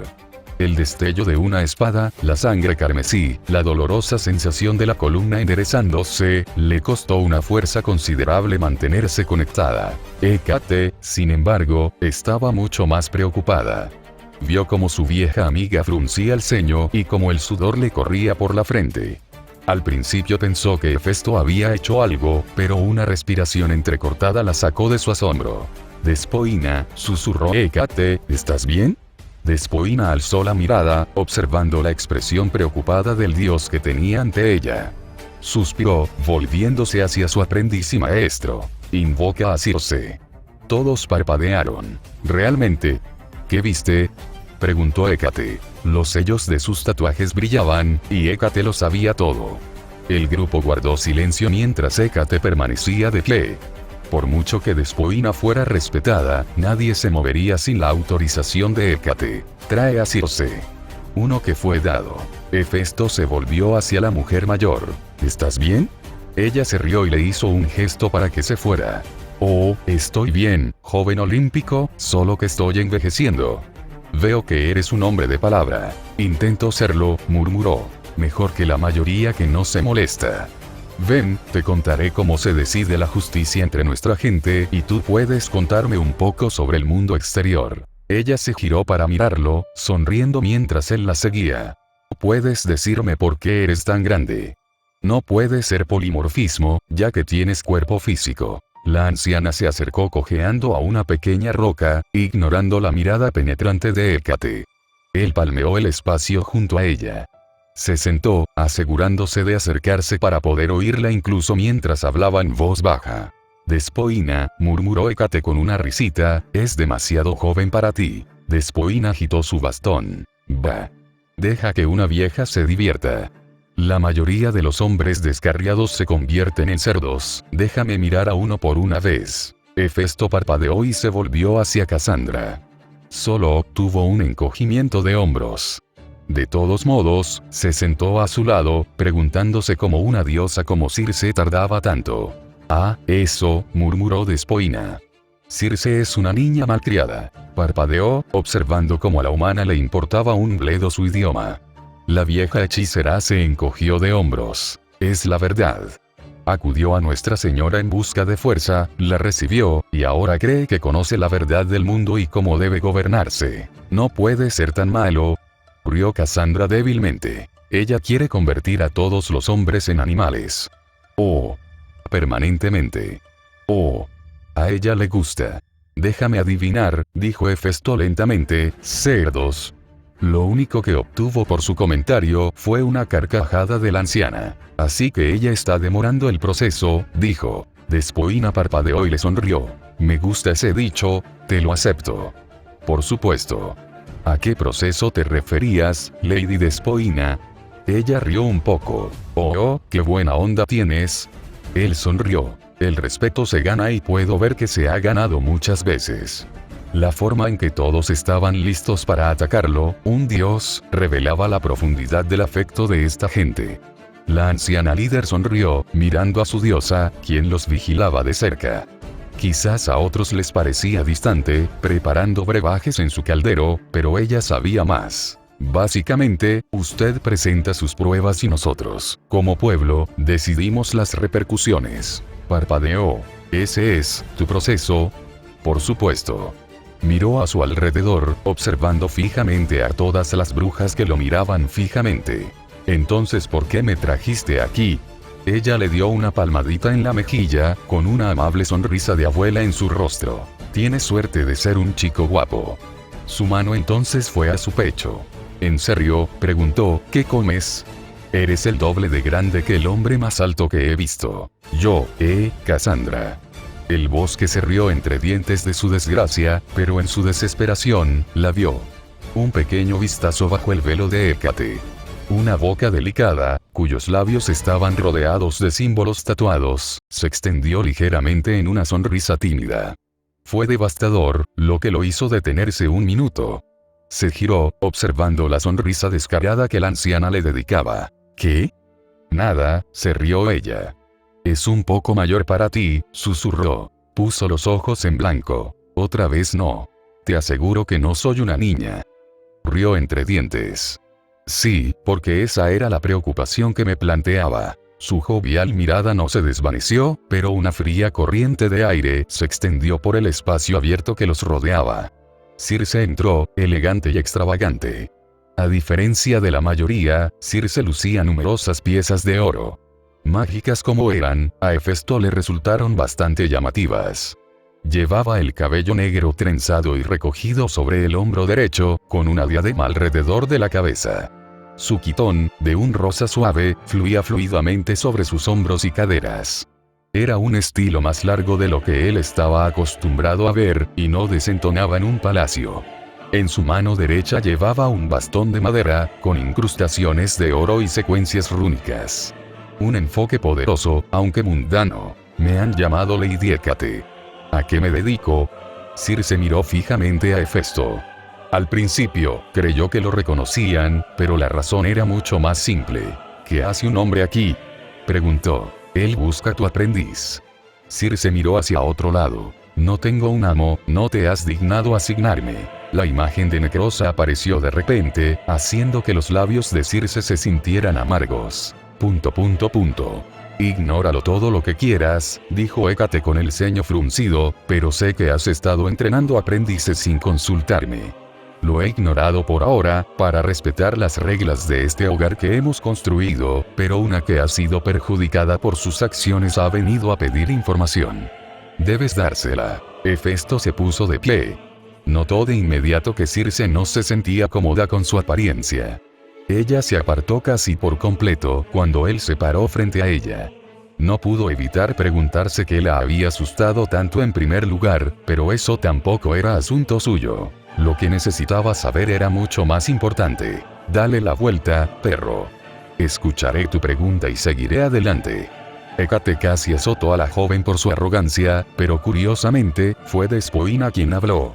El destello de una espada, la sangre carmesí, la dolorosa sensación de la columna enderezándose, le costó una fuerza considerable mantenerse conectada. Hécate, sin embargo, estaba mucho más preocupada. Vio como su vieja amiga fruncía el ceño y como el sudor le corría por la frente. Al principio pensó que Hefesto había hecho algo, pero una respiración entrecortada la sacó de su asombro. Despoina, susurró Hécate, ¿estás bien? Despoina alzó la mirada, observando la expresión preocupada del dios que tenía ante ella. Suspiró, volviéndose hacia su aprendiz y maestro. Invoca a Circe. Todos parpadearon. ¿Realmente? ¿Qué viste? Preguntó Hécate. Los sellos de sus tatuajes brillaban, y Hécate lo sabía todo. El grupo guardó silencio mientras Hécate permanecía de pie. Por mucho que Despoina fuera respetada, nadie se movería sin la autorización de Hécate. Trae a Circe. Uno que fue dado. Hefesto se volvió hacia la mujer mayor. ¿Estás bien? Ella se rió y le hizo un gesto para que se fuera. Oh, estoy bien, joven olímpico, solo que estoy envejeciendo. Veo que eres un hombre de palabra. Intento serlo, murmuró. Mejor que la mayoría que no se molesta. Ven, te contaré cómo se decide la justicia entre nuestra gente y tú puedes contarme un poco sobre el mundo exterior. Ella se giró para mirarlo, sonriendo mientras él la seguía. ¿Puedes decirme por qué eres tan grande? No puede ser polimorfismo, ya que tienes cuerpo físico. La anciana se acercó cojeando a una pequeña roca, ignorando la mirada penetrante de Hécate. Él palmeó el espacio junto a ella. Se sentó, asegurándose de acercarse para poder oírla incluso mientras hablaba en voz baja. Despoina, murmuró Hécate con una risita, es demasiado joven para ti. Despoina agitó su bastón. Bah. Deja que una vieja se divierta. La mayoría de los hombres descarriados se convierten en cerdos, déjame mirar a uno por una vez. Hefesto parpadeó y se volvió hacia Casandra. Solo obtuvo un encogimiento de hombros. De todos modos, se sentó a su lado, preguntándose cómo una diosa como Circe tardaba tanto. Ah, eso, murmuró Despoina. Circe es una niña malcriada. Parpadeó, observando cómo a la humana le importaba un bledo su idioma. La vieja hechicera se encogió de hombros. Es la verdad. Acudió a Nuestra Señora en busca de fuerza, la recibió, y ahora cree que conoce la verdad del mundo y cómo debe gobernarse. No puede ser tan malo. Rió Cassandra débilmente. Ella quiere convertir a todos los hombres en animales. Oh. Permanentemente. Oh. A ella le gusta. Déjame adivinar, dijo Hefesto lentamente, cerdos. Lo único que obtuvo por su comentario fue una carcajada de la anciana. Así que ella está demorando el proceso, dijo. Despoina parpadeó y le sonrió. Me gusta ese dicho, te lo acepto. Por supuesto. ¿A qué proceso te referías, Lady Despoina? Ella rió un poco. Oh, qué buena onda tienes. Él sonrió. El respeto se gana y puedo ver que se ha ganado muchas veces. La forma en que todos estaban listos para atacarlo, un dios, revelaba la profundidad del afecto de esta gente. La anciana líder sonrió, mirando a su diosa, quien los vigilaba de cerca. Quizás a otros les parecía distante, preparando brebajes en su caldero, pero ella sabía más. Básicamente, usted presenta sus pruebas y nosotros, como pueblo, decidimos las repercusiones. Parpadeó. ¿Ese es tu proceso? Por supuesto. Miró a su alrededor, observando fijamente a todas las brujas que lo miraban fijamente. Entonces, ¿por qué me trajiste aquí? Ella le dio una palmadita en la mejilla, con una amable sonrisa de abuela en su rostro. Tienes suerte de ser un chico guapo. Su mano entonces fue a su pecho. ¿En serio?, preguntó, ¿qué comes? Eres el doble de grande que el hombre más alto que he visto. Yo, Cassandra. El bosque se rió entre dientes de su desgracia, pero en su desesperación, la vio. Un pequeño vistazo bajo el velo de Hécate. Una boca delicada, cuyos labios estaban rodeados de símbolos tatuados, se extendió ligeramente en una sonrisa tímida. Fue devastador, lo que lo hizo detenerse un minuto. Se giró, observando la sonrisa descarada que la anciana le dedicaba. ¿Qué? Nada, se rió ella. Es un poco mayor para ti, susurró. Puso los ojos en blanco. Otra vez no. Te aseguro que no soy una niña. Rió entre dientes. Sí, porque esa era la preocupación que me planteaba. Su jovial mirada no se desvaneció, pero una fría corriente de aire se extendió por el espacio abierto que los rodeaba. Circe entró, elegante y extravagante. A diferencia de la mayoría, Circe lucía numerosas piezas de oro. Mágicas como eran, a Hefesto le resultaron bastante llamativas. Llevaba el cabello negro trenzado y recogido sobre el hombro derecho, con una diadema alrededor de la cabeza. Su quitón, de un rosa suave, fluía fluidamente sobre sus hombros y caderas. Era un estilo más largo de lo que él estaba acostumbrado a ver, y no desentonaba en un palacio. En su mano derecha llevaba un bastón de madera, con incrustaciones de oro y secuencias rúnicas. Un enfoque poderoso, aunque mundano. Me han llamado Lady Hécate. ¿A qué me dedico? Circe miró fijamente a Hefesto. Al principio, creyó que lo reconocían, pero la razón era mucho más simple. ¿Qué hace un hombre aquí?, preguntó. Él busca a tu aprendiz. Circe miró hacia otro lado. No tengo un amo, no te has dignado asignarme. La imagen de Necrosa apareció de repente, haciendo que los labios de Circe se sintieran amargos. ... Ignóralo todo lo que quieras, dijo Hécate con el ceño fruncido, pero sé que has estado entrenando aprendices sin consultarme. Lo he ignorado por ahora, para respetar las reglas de este hogar que hemos construido, pero una que ha sido perjudicada por sus acciones ha venido a pedir información. Debes dársela. Hefesto se puso de pie. Notó de inmediato que Circe no se sentía cómoda con su apariencia. Ella se apartó casi por completo cuando él se paró frente a ella. No pudo evitar preguntarse qué la había asustado tanto en primer lugar, pero eso tampoco era asunto suyo. Lo que necesitaba saber era mucho más importante. Dale la vuelta, perro. Escucharé tu pregunta y seguiré adelante. Hécate casi azotó a la joven por su arrogancia, pero curiosamente, fue Despoina quien habló.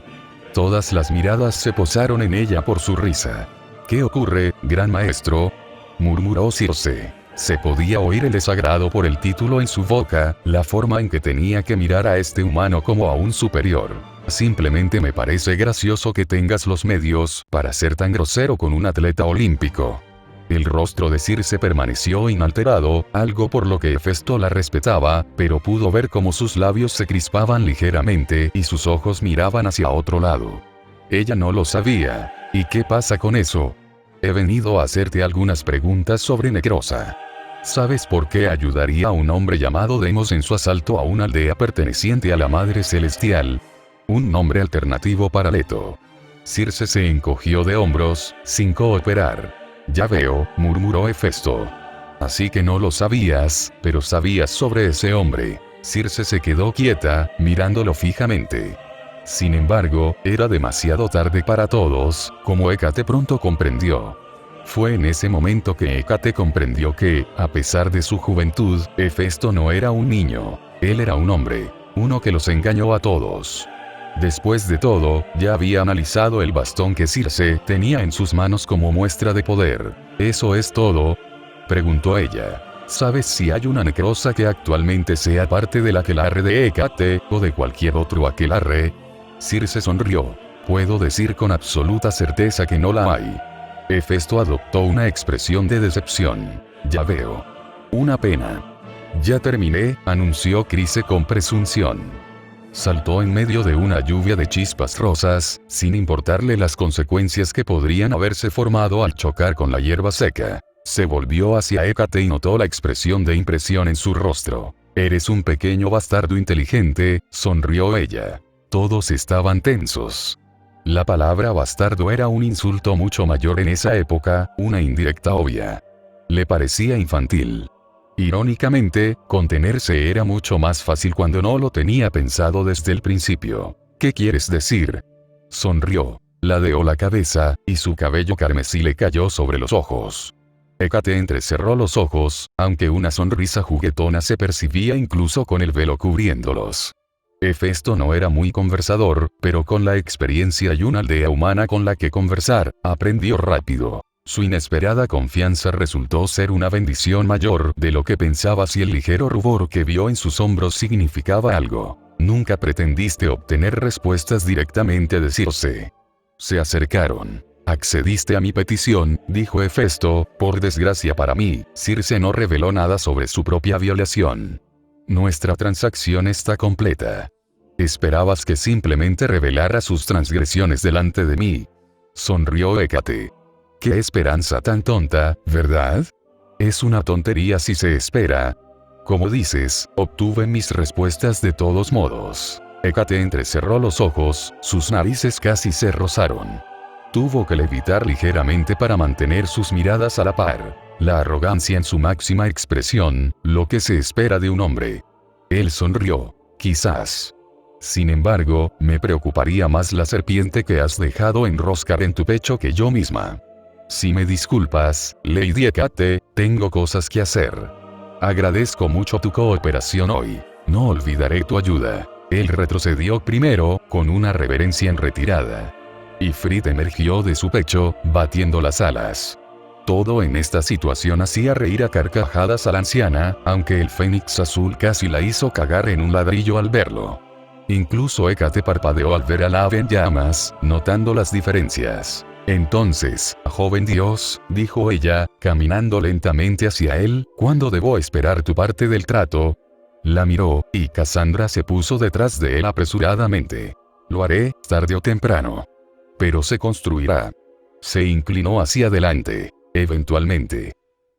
Todas las miradas se posaron en ella por su risa. ¿Qué ocurre, gran maestro?, murmuró Circe. Se podía oír el desagrado por el título en su boca, la forma en que tenía que mirar a este humano como a un superior. Simplemente me parece gracioso que tengas los medios para ser tan grosero con un atleta olímpico. El rostro de Circe permaneció inalterado, algo por lo que Hefesto la respetaba, pero pudo ver cómo sus labios se crispaban ligeramente y sus ojos miraban hacia otro lado. Ella no lo sabía. ¿Y qué pasa con eso? He venido a hacerte algunas preguntas sobre Necrosa. ¿Sabes por qué ayudaría a un hombre llamado Demos en su asalto a una aldea perteneciente a la Madre Celestial? Un nombre alternativo para Leto. Circe se encogió de hombros, sin cooperar. Ya veo, murmuró Hefesto. Así que no lo sabías, pero sabías sobre ese hombre. Circe se quedó quieta, mirándolo fijamente. Sin embargo, era demasiado tarde para todos, como Hécate pronto comprendió. Fue en ese momento que Hécate comprendió que, a pesar de su juventud, Hefesto no era un niño. Él era un hombre. Uno que los engañó a todos. Después de todo, ya había analizado el bastón que Circe tenía en sus manos como muestra de poder. ¿Eso es todo?, preguntó ella. ¿Sabes si hay una Necrosa que actualmente sea parte del aquelarre de Hécate, o de cualquier otro aquelarre? Circe sonrió. Puedo decir con absoluta certeza que no la hay. Hefesto adoptó una expresión de decepción. Ya veo. Una pena. Ya terminé, anunció Chryse con presunción. Saltó en medio de una lluvia de chispas rosas, sin importarle las consecuencias que podrían haberse formado al chocar con la hierba seca. Se volvió hacia Hécate y notó la expresión de impresión en su rostro. Eres un pequeño bastardo inteligente, sonrió ella. Todos estaban tensos. La palabra bastardo era un insulto mucho mayor en esa época, una indirecta obvia. Le parecía infantil. Irónicamente, contenerse era mucho más fácil cuando no lo tenía pensado desde el principio. ¿Qué quieres decir? Sonrió. Ladeó la cabeza, y su cabello carmesí le cayó sobre los ojos. Hécate entrecerró los ojos, aunque una sonrisa juguetona se percibía incluso con el velo cubriéndolos. Hefesto no era muy conversador, pero con la experiencia y una aldea humana con la que conversar, aprendió rápido. Su inesperada confianza resultó ser una bendición mayor de lo que pensaba si el ligero rubor que vio en sus hombros significaba algo. Nunca pretendiste obtener respuestas directamente de Circe. Se acercaron. Accediste a mi petición, dijo Hefesto, por desgracia para mí, Circe no reveló nada sobre su propia violación. Nuestra transacción está completa. Esperabas que simplemente revelara sus transgresiones delante de mí. Sonrió Hécate. Qué esperanza tan tonta, ¿verdad? Es una tontería si se espera. Como dices, obtuve mis respuestas de todos modos. Hécate entrecerró los ojos, sus narices casi se rozaron. Tuvo que levitar ligeramente para mantener sus miradas a la par. La arrogancia en su máxima expresión, lo que se espera de un hombre. Él sonrió. Quizás. Sin embargo, me preocuparía más la serpiente que has dejado enroscar en tu pecho que yo misma. Si me disculpas, Lady Hécate, tengo cosas que hacer. Agradezco mucho tu cooperación hoy. No olvidaré tu ayuda. Él retrocedió primero, con una reverencia en retirada. Ifrit emergió de su pecho, batiendo las alas. Todo en esta situación hacía reír a carcajadas a la anciana, aunque el fénix azul casi la hizo cagar en un ladrillo al verlo. Incluso Hécate parpadeó al ver al ave en llamas, notando las diferencias. Entonces, joven dios, dijo ella, caminando lentamente hacia él, ¿cuándo debo esperar tu parte del trato? La miró, y Cassandra se puso detrás de él apresuradamente. Lo haré, tarde o temprano. Pero se construirá. Se inclinó hacia adelante. Eventualmente.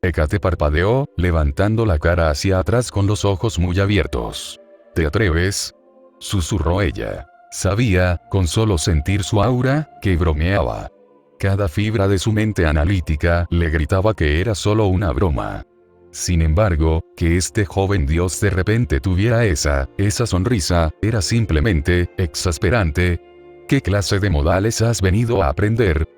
Hécate parpadeó, levantando la cara hacia atrás con los ojos muy abiertos. ¿Te atreves?, susurró ella. Sabía, con solo sentir su aura, que bromeaba. Cada fibra de su mente analítica le gritaba que era solo una broma. Sin embargo, que este joven dios de repente tuviera esa sonrisa, era simplemente exasperante. ¿Qué clase de modales has venido a aprender?,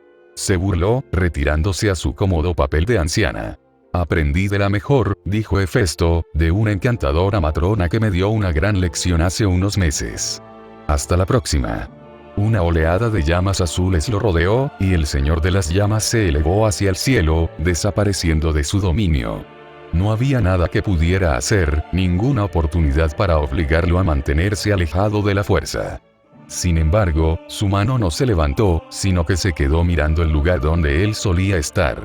se burló, retirándose a su cómodo papel de anciana. Aprendí de la mejor, dijo Hefesto, de una encantadora matrona que me dio una gran lección hace unos meses. Hasta la próxima. Una oleada de llamas azules lo rodeó, y el señor de las llamas se elevó hacia el cielo, desapareciendo de su dominio. No había nada que pudiera hacer, ninguna oportunidad para obligarlo a mantenerse alejado de la fuerza. Sin embargo, su mano no se levantó, sino que se quedó mirando el lugar donde él solía estar.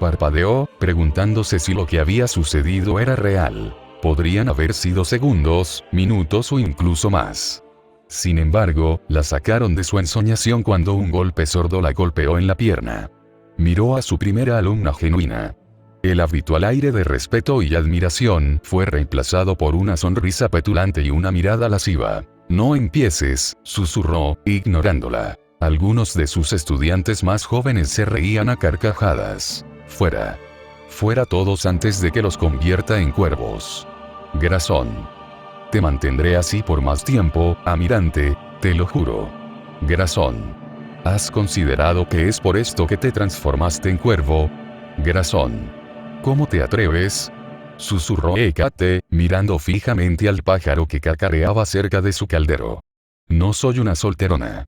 Parpadeó, preguntándose si lo que había sucedido era real. Podrían haber sido segundos, minutos o incluso más. Sin embargo, la sacaron de su ensoñación cuando un golpe sordo la golpeó en la pierna. Miró a su primera alumna genuina. El habitual aire de respeto y admiración fue reemplazado por una sonrisa petulante y una mirada lasciva. «No empieces», susurró, ignorándola. Algunos de sus estudiantes más jóvenes se reían a carcajadas. «Fuera. Fuera todos antes de que los convierta en cuervos. Grasón. Te mantendré así por más tiempo, Amirante, te lo juro. Grasón. ¿Has considerado que es por esto que te transformaste en cuervo? Grasón. ¿Cómo te atreves?», susurró Hécate, mirando fijamente al pájaro que cacareaba cerca de su caldero. «No soy una solterona».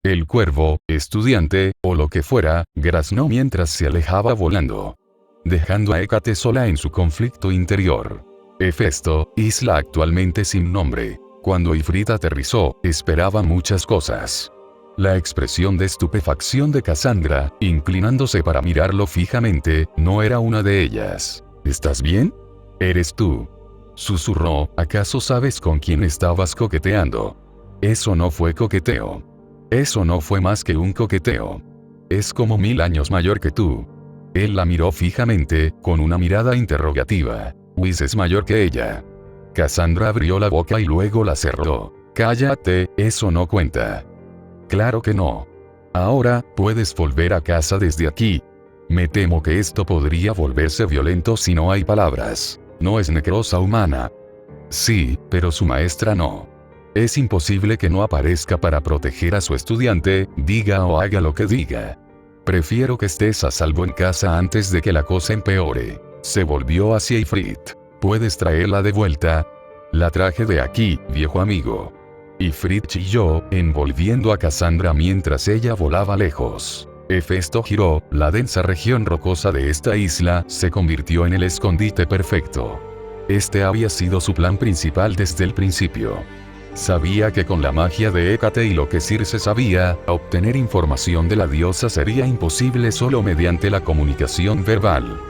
El cuervo, estudiante, o lo que fuera, graznó mientras se alejaba volando, dejando a Hécate sola en su conflicto interior. Hefesto, isla actualmente sin nombre. Cuando Ifrit aterrizó, esperaba muchas cosas. La expresión de estupefacción de Cassandra, inclinándose para mirarlo fijamente, no era una de ellas. «¿Estás bien? Eres tú», susurró. «¿Acaso sabes con quién estabas coqueteando?» «Eso no fue coqueteo. Eso no fue más que un coqueteo. Es como 1000 años mayor que tú». Él la miró fijamente, con una mirada interrogativa. «Whis es mayor que ella». Cassandra abrió la boca y luego la cerró. «Cállate, eso no cuenta». «Claro que no. Ahora, puedes volver a casa desde aquí». «Me temo que esto podría volverse violento si no hay palabras. No es necrosa humana». «Sí, pero su maestra no. Es imposible que no aparezca para proteger a su estudiante, diga o haga lo que diga. Prefiero que estés a salvo en casa antes de que la cosa empeore». Se volvió hacia Ifrit. «¿Puedes traerla de vuelta?» «La traje de aquí, viejo amigo». Ifrit chilló, envolviendo a Cassandra mientras ella volaba lejos. Hefesto giró, la densa región rocosa de esta isla se convirtió en el escondite perfecto. Este había sido su plan principal desde el principio. Sabía que con la magia de Hécate y lo que Circe sabía, obtener información de la diosa sería imposible solo mediante la comunicación verbal.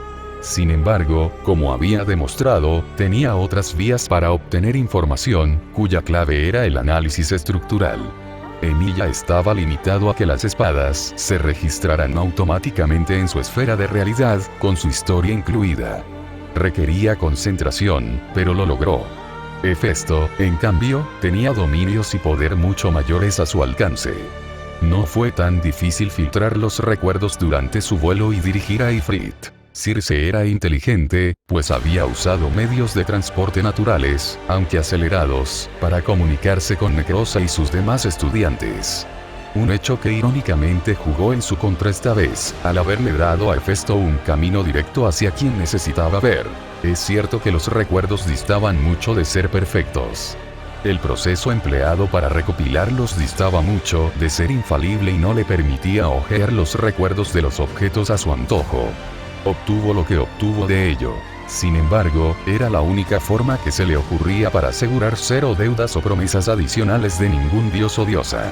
Sin embargo, como había demostrado, tenía otras vías para obtener información, cuya clave era el análisis estructural. Emilia estaba limitado a que las espadas se registraran automáticamente en su esfera de realidad, con su historia incluida. Requería concentración, pero lo logró. Hefesto, en cambio, tenía dominios y poder mucho mayores a su alcance. No fue tan difícil filtrar los recuerdos durante su vuelo y dirigir a Ifrit. Circe era inteligente, pues había usado medios de transporte naturales, aunque acelerados, para comunicarse con Necrosa y sus demás estudiantes. Un hecho que irónicamente jugó en su contra esta vez, al haberle dado a Hefesto un camino directo hacia quien necesitaba ver. Es cierto que los recuerdos distaban mucho de ser perfectos. El proceso empleado para recopilarlos distaba mucho de ser infalible y no le permitía hojear los recuerdos de los objetos a su antojo. Obtuvo lo que obtuvo de ello. Sin embargo, era la única forma que se le ocurría para asegurar cero deudas o promesas adicionales de ningún dios o diosa.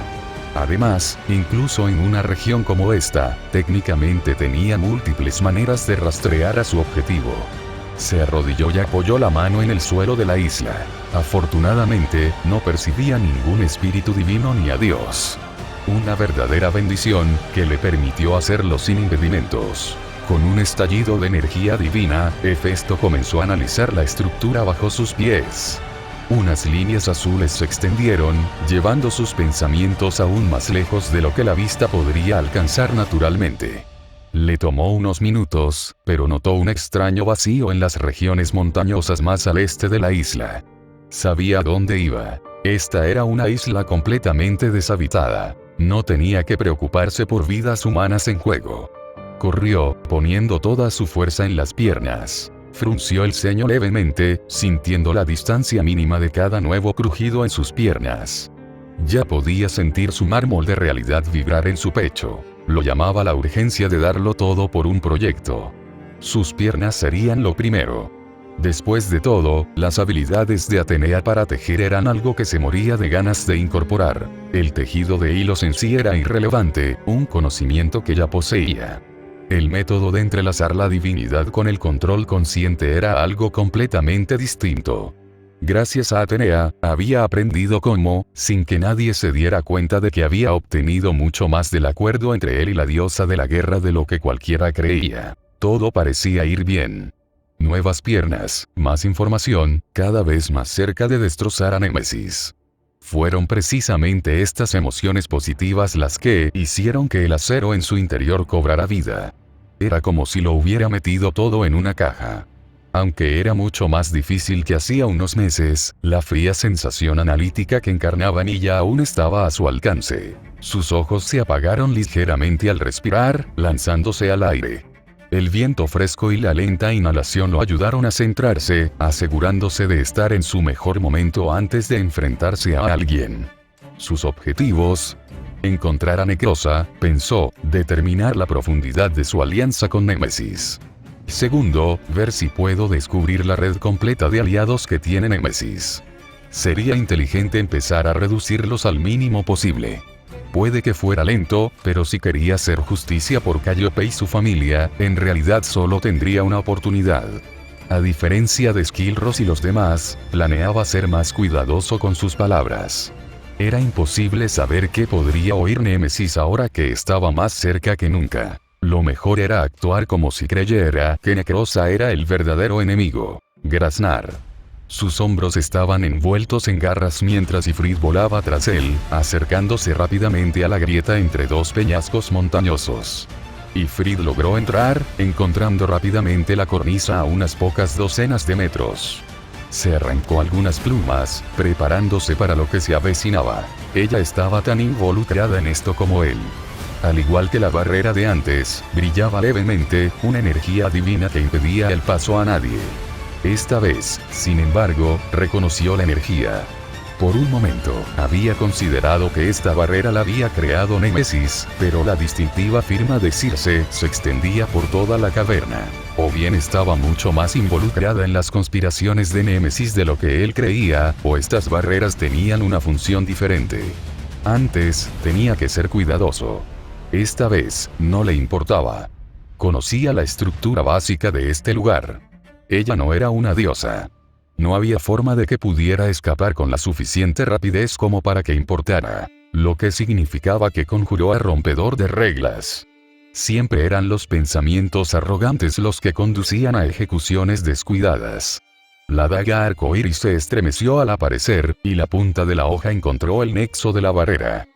Además, incluso en una región como esta, técnicamente tenía múltiples maneras de rastrear a su objetivo. Se arrodilló y apoyó la mano en el suelo de la isla. Afortunadamente, no percibía ningún espíritu divino ni a Dios. Una verdadera bendición, que le permitió hacerlo sin impedimentos. Con un estallido de energía divina, Hefesto comenzó a analizar la estructura bajo sus pies. Unas líneas azules se extendieron, llevando sus pensamientos aún más lejos de lo que la vista podría alcanzar naturalmente. Le tomó unos minutos, pero notó un extraño vacío en las regiones montañosas más al este de la isla. Sabía a dónde iba. Esta era una isla completamente deshabitada. No tenía que preocuparse por vidas humanas en juego. Corrió, poniendo toda su fuerza en las piernas. Frunció el ceño levemente, sintiendo la distancia mínima de cada nuevo crujido en sus piernas. Ya podía sentir su mármol de realidad vibrar en su pecho. Lo llamaba la urgencia de darlo todo por un proyecto. Sus piernas serían lo primero. Después de todo, las habilidades de Atenea para tejer eran algo que se moría de ganas de incorporar. El tejido de hilos en sí era irrelevante, un conocimiento que ya poseía. El método de entrelazar la divinidad con el control consciente era algo completamente distinto. Gracias a Atenea, había aprendido cómo, sin que nadie se diera cuenta de que había obtenido mucho más del acuerdo entre él y la diosa de la guerra de lo que cualquiera creía. Todo parecía ir bien. Nuevas piernas, más información, cada vez más cerca de destrozar a Némesis. Fueron precisamente estas emociones positivas las que hicieron que el acero en su interior cobrara vida. Era como si lo hubiera metido todo en una caja. Aunque era mucho más difícil que hacía unos meses, la fría sensación analítica que encarnaba en ella aún estaba a su alcance. Sus ojos se apagaron ligeramente al respirar, lanzándose al aire. El viento fresco y la lenta inhalación lo ayudaron a centrarse, asegurándose de estar en su mejor momento antes de enfrentarse a alguien. Sus objetivos: encontrar a Necrosa, pensó, determinar la profundidad de su alianza con Némesis. Segundo, ver si puedo descubrir la red completa de aliados que tiene Némesis. Sería inteligente empezar a reducirlos al mínimo posible. Puede que fuera lento, pero si quería hacer justicia por Calliope y su familia, en realidad solo tendría una oportunidad. A diferencia de Skilros y los demás, planeaba ser más cuidadoso con sus palabras. Era imposible saber qué podría oír Némesis ahora que estaba más cerca que nunca. Lo mejor era actuar como si creyera que Necrosa era el verdadero enemigo. Graznar. Sus hombros estaban envueltos en garras mientras Ifrit volaba tras él, acercándose rápidamente a la grieta entre dos peñascos montañosos. Ifrit logró entrar, encontrando rápidamente la cornisa a unas pocas docenas de metros. Se arrancó algunas plumas, preparándose para lo que se avecinaba. Ella estaba tan involucrada en esto como él. Al igual que la barrera de antes, brillaba levemente, una energía divina que impedía el paso a nadie. Esta vez, sin embargo, reconoció la energía. Por un momento, había considerado que esta barrera la había creado Némesis, pero la distintiva firma de Circe se extendía por toda la caverna. O bien estaba mucho más involucrada en las conspiraciones de Némesis de lo que él creía, o estas barreras tenían una función diferente. Antes, tenía que ser cuidadoso. Esta vez, no le importaba. Conocía la estructura básica de este lugar. Ella no era una diosa. No había forma de que pudiera escapar con la suficiente rapidez como para que importara. Lo que significaba que conjuró a rompedor de reglas. Siempre eran los pensamientos arrogantes los que conducían a ejecuciones descuidadas. La daga arcoíris se estremeció al aparecer, y la punta de la hoja encontró el nexo de la barrera.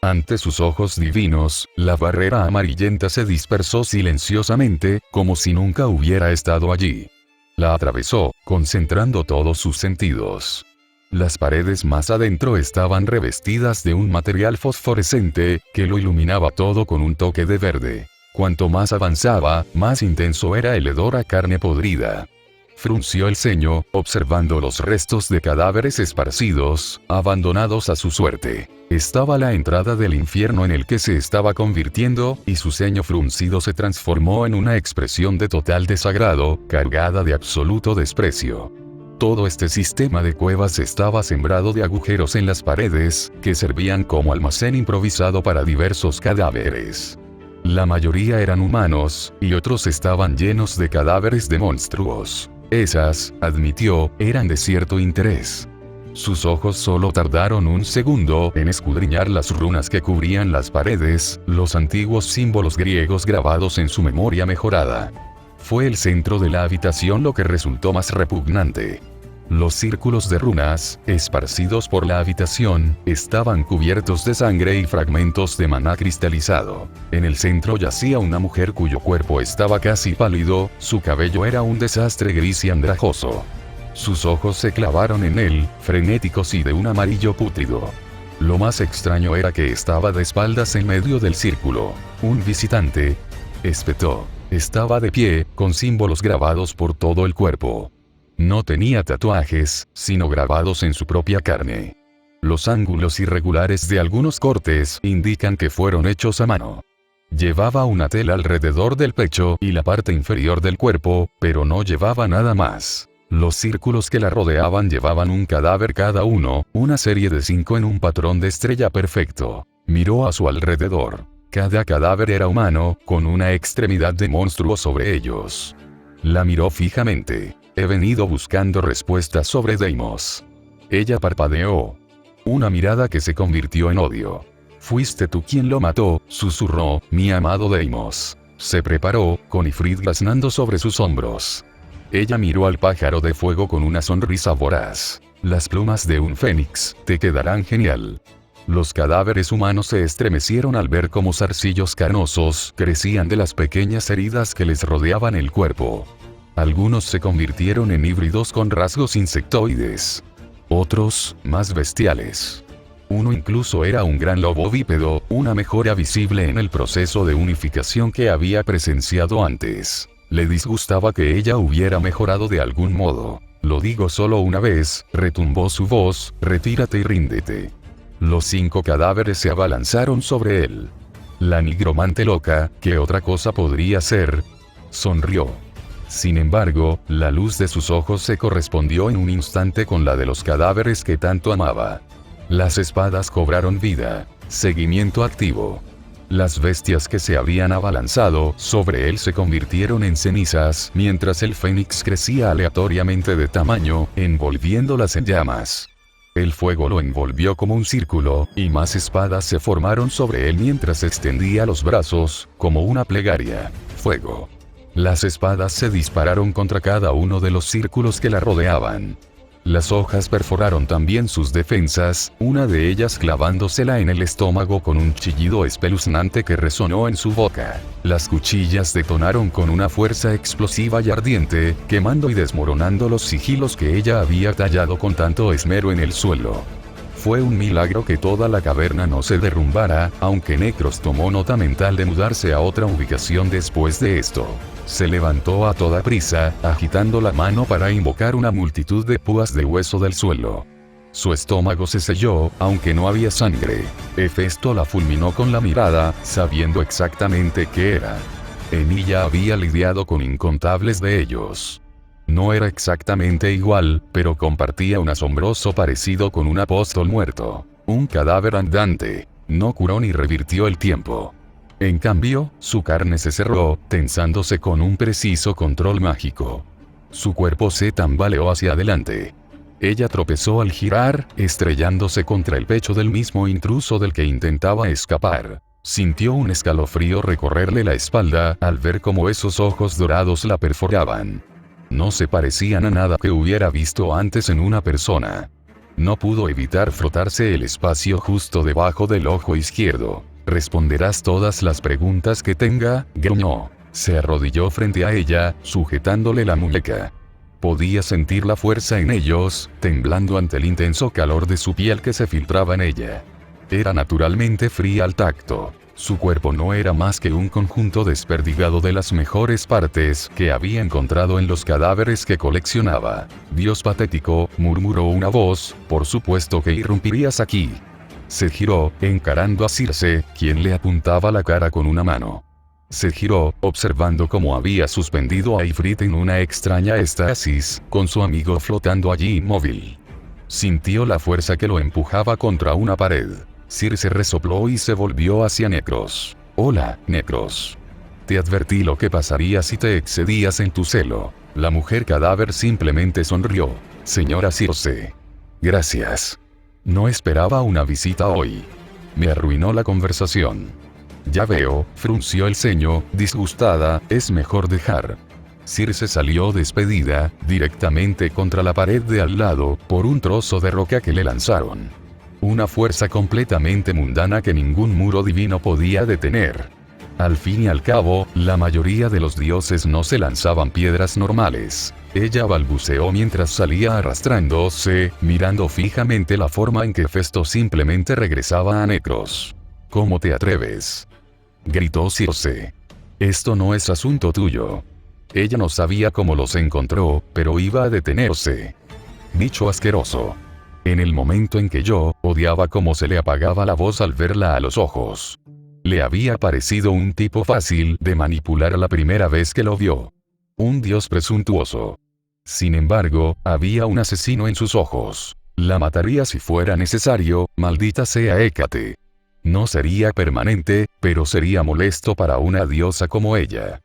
Ante sus ojos divinos, la barrera amarillenta se dispersó silenciosamente, como si nunca hubiera estado allí. La atravesó, concentrando todos sus sentidos. Las paredes más adentro estaban revestidas de un material fosforescente, que lo iluminaba todo con un toque de verde. Cuanto más avanzaba, más intenso era el hedor a carne podrida. Frunció el ceño, observando los restos de cadáveres esparcidos, abandonados a su suerte. Estaba la entrada del infierno en el que se estaba convirtiendo, y su ceño fruncido se transformó en una expresión de total desagrado, cargada de absoluto desprecio. Todo este sistema de cuevas estaba sembrado de agujeros en las paredes, que servían como almacén improvisado para diversos cadáveres. La mayoría eran humanos, y otros estaban llenos de cadáveres de monstruos. Esas, admitió, eran de cierto interés. Sus ojos solo tardaron un segundo en escudriñar las runas que cubrían las paredes, los antiguos símbolos griegos grabados en su memoria mejorada. Fue el centro de la habitación lo que resultó más repugnante. Los círculos de runas, esparcidos por la habitación, estaban cubiertos de sangre y fragmentos de maná cristalizado. En el centro yacía una mujer cuyo cuerpo estaba casi pálido, su cabello era un desastre gris y andrajoso. Sus ojos se clavaron en él, frenéticos y de un amarillo pútrido. Lo más extraño era que estaba de espaldas en medio del círculo. Un visitante, espetó. Estaba de pie, con símbolos grabados por todo el cuerpo. No tenía tatuajes, sino grabados en su propia carne. Los ángulos irregulares de algunos cortes indican que fueron hechos a mano. Llevaba una tela alrededor del pecho y la parte inferior del cuerpo, pero no llevaba nada más. Los círculos que la rodeaban llevaban un cadáver cada uno, una serie de 5 en un patrón de estrella perfecto. Miró a su alrededor. Cada cadáver era humano, con una extremidad de monstruo sobre ellos. La miró fijamente. He venido buscando respuestas sobre Deimos. Ella parpadeó. Una mirada que se convirtió en odio. Fuiste tú quien lo mató, susurró, mi amado Deimos. Se preparó, con Ifrit graznando sobre sus hombros. Ella miró al pájaro de fuego con una sonrisa voraz. Las plumas de un fénix, te quedarán genial. Los cadáveres humanos se estremecieron al ver cómo zarcillos carnosos crecían de las pequeñas heridas que les rodeaban el cuerpo. Algunos se convirtieron en híbridos con rasgos insectoides. Otros, más bestiales. Uno incluso era un gran lobo bípedo, una mejora visible en el proceso de unificación que había presenciado antes. Le disgustaba que ella hubiera mejorado de algún modo. Lo digo solo una vez, retumbó su voz, retírate y ríndete. Los 5 cadáveres se abalanzaron sobre él. La nigromante loca, ¿qué otra cosa podría ser? Sonrió. Sin embargo, la luz de sus ojos se correspondió en un instante con la de los cadáveres que tanto amaba. Las espadas cobraron vida. Seguimiento activo. Las bestias que se habían abalanzado sobre él se convirtieron en cenizas, mientras el fénix crecía aleatoriamente de tamaño, envolviéndolas en llamas. El fuego lo envolvió como un círculo, y más espadas se formaron sobre él mientras extendía los brazos, como una plegaria. Fuego. Las espadas se dispararon contra cada uno de los círculos que la rodeaban. Las hojas perforaron también sus defensas, una de ellas clavándosela en el estómago con un chillido espeluznante que resonó en su boca. Las cuchillas detonaron con una fuerza explosiva y ardiente, quemando y desmoronando los sigilos que ella había tallado con tanto esmero en el suelo. Fue un milagro que toda la caverna no se derrumbara, aunque Necros tomó nota mental de mudarse a otra ubicación después de esto. Se levantó a toda prisa, agitando la mano para invocar una multitud de púas de hueso del suelo. Su estómago se selló, aunque no había sangre. Hefesto la fulminó con la mirada, sabiendo exactamente qué era. Emilia había lidiado con incontables de ellos. No era exactamente igual, pero compartía un asombroso parecido con un apóstol muerto. Un cadáver andante. No curó ni revirtió el tiempo. En cambio, su carne se cerró, tensándose con un preciso control mágico. Su cuerpo se tambaleó hacia adelante. Ella tropezó al girar, estrellándose contra el pecho del mismo intruso del que intentaba escapar. Sintió un escalofrío recorrerle la espalda al ver cómo esos ojos dorados la perforaban. No se parecían a nada que hubiera visto antes en una persona. No pudo evitar frotarse el espacio justo debajo del ojo izquierdo. ¿Responderás todas las preguntas que tenga? Gruñó. Se arrodilló frente a ella, sujetándole la muñeca. Podía sentir la fuerza en ellos, temblando ante el intenso calor de su piel que se filtraba en ella. Era naturalmente fría al tacto. Su cuerpo no era más que un conjunto desperdigado de las mejores partes que había encontrado en los cadáveres que coleccionaba. Dios patético, murmuró una voz, por supuesto que irrumpirías aquí. Se giró, encarando a Circe, quien le apuntaba la cara con una mano. Se giró, observando cómo había suspendido a Ifrit en una extraña estasis, con su amigo flotando allí inmóvil. Sintió la fuerza que lo empujaba contra una pared. Circe resopló y se volvió hacia Necros. Hola, Necros. Te advertí lo que pasaría si te excedías en tu celo. La mujer cadáver simplemente sonrió. Señora Circe. Gracias. No esperaba una visita hoy. Me arruinó la conversación. Ya veo, frunció el ceño, disgustada, es mejor dejar. Circe salió despedida, directamente contra la pared de al lado, por un trozo de roca que le lanzaron. Una fuerza completamente mundana que ningún muro divino podía detener. Al fin y al cabo, la mayoría de los dioses no se lanzaban piedras normales. Ella balbuceó mientras salía arrastrándose, mirando fijamente la forma en que Hefesto simplemente regresaba a Necros. ¿Cómo te atreves?, gritó Circe. Esto no es asunto tuyo. Ella no sabía cómo los encontró, pero iba a detenerse. Bicho asqueroso. En el momento en que yo odiaba cómo se le apagaba la voz al verla a los ojos. Le había parecido un tipo fácil de manipular a la primera vez que lo vio. Un dios presuntuoso. Sin embargo, había un asesino en sus ojos. La mataría si fuera necesario, maldita sea Hécate. No sería permanente, pero sería molesto para una diosa como ella.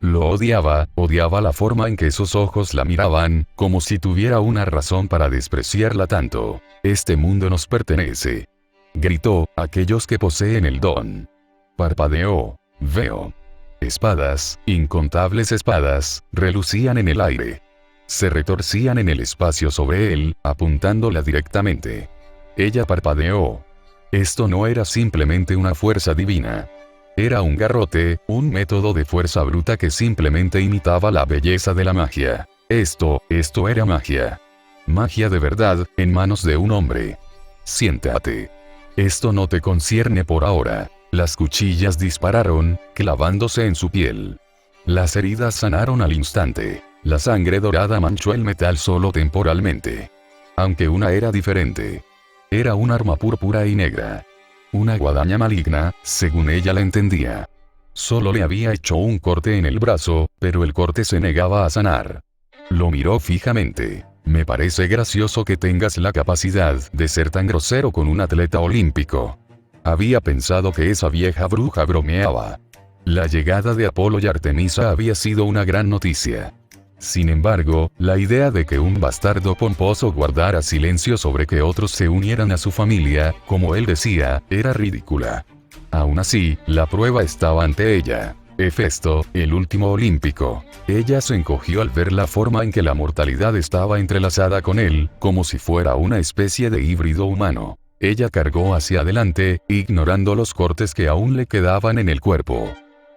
Lo odiaba la forma en que sus ojos la miraban, como si tuviera una razón para despreciarla tanto. Este mundo nos pertenece. Gritó, aquellos que poseen el don. Parpadeó. Veo. Espadas, incontables espadas, relucían en el aire. Se retorcían en el espacio sobre él, apuntándola directamente. Ella parpadeó. Esto no era simplemente una fuerza divina. Era un garrote, un método de fuerza bruta que simplemente imitaba la belleza de la magia. Esto era magia. Magia de verdad, en manos de un hombre. Siéntate. Esto no te concierne por ahora. Las cuchillas dispararon, clavándose en su piel. Las heridas sanaron al instante. La sangre dorada manchó el metal solo temporalmente. Aunque una era diferente. Era un arma púrpura y negra. Una guadaña maligna, según ella la entendía. Solo le había hecho un corte en el brazo, pero el corte se negaba a sanar. Lo miró fijamente. Me parece gracioso que tengas la capacidad de ser tan grosero con un atleta olímpico. Había pensado que esa vieja bruja bromeaba. La llegada de Apolo y Artemisa había sido una gran noticia. Sin embargo, la idea de que un bastardo pomposo guardara silencio sobre que otros se unieran a su familia, como él decía, era ridícula. Aún así, la prueba estaba ante ella. Hefesto, el último olímpico. Ella se encogió al ver la forma en que la mortalidad estaba entrelazada con él, como si fuera una especie de híbrido humano. Ella cargó hacia adelante, ignorando los cortes que aún le quedaban en el cuerpo.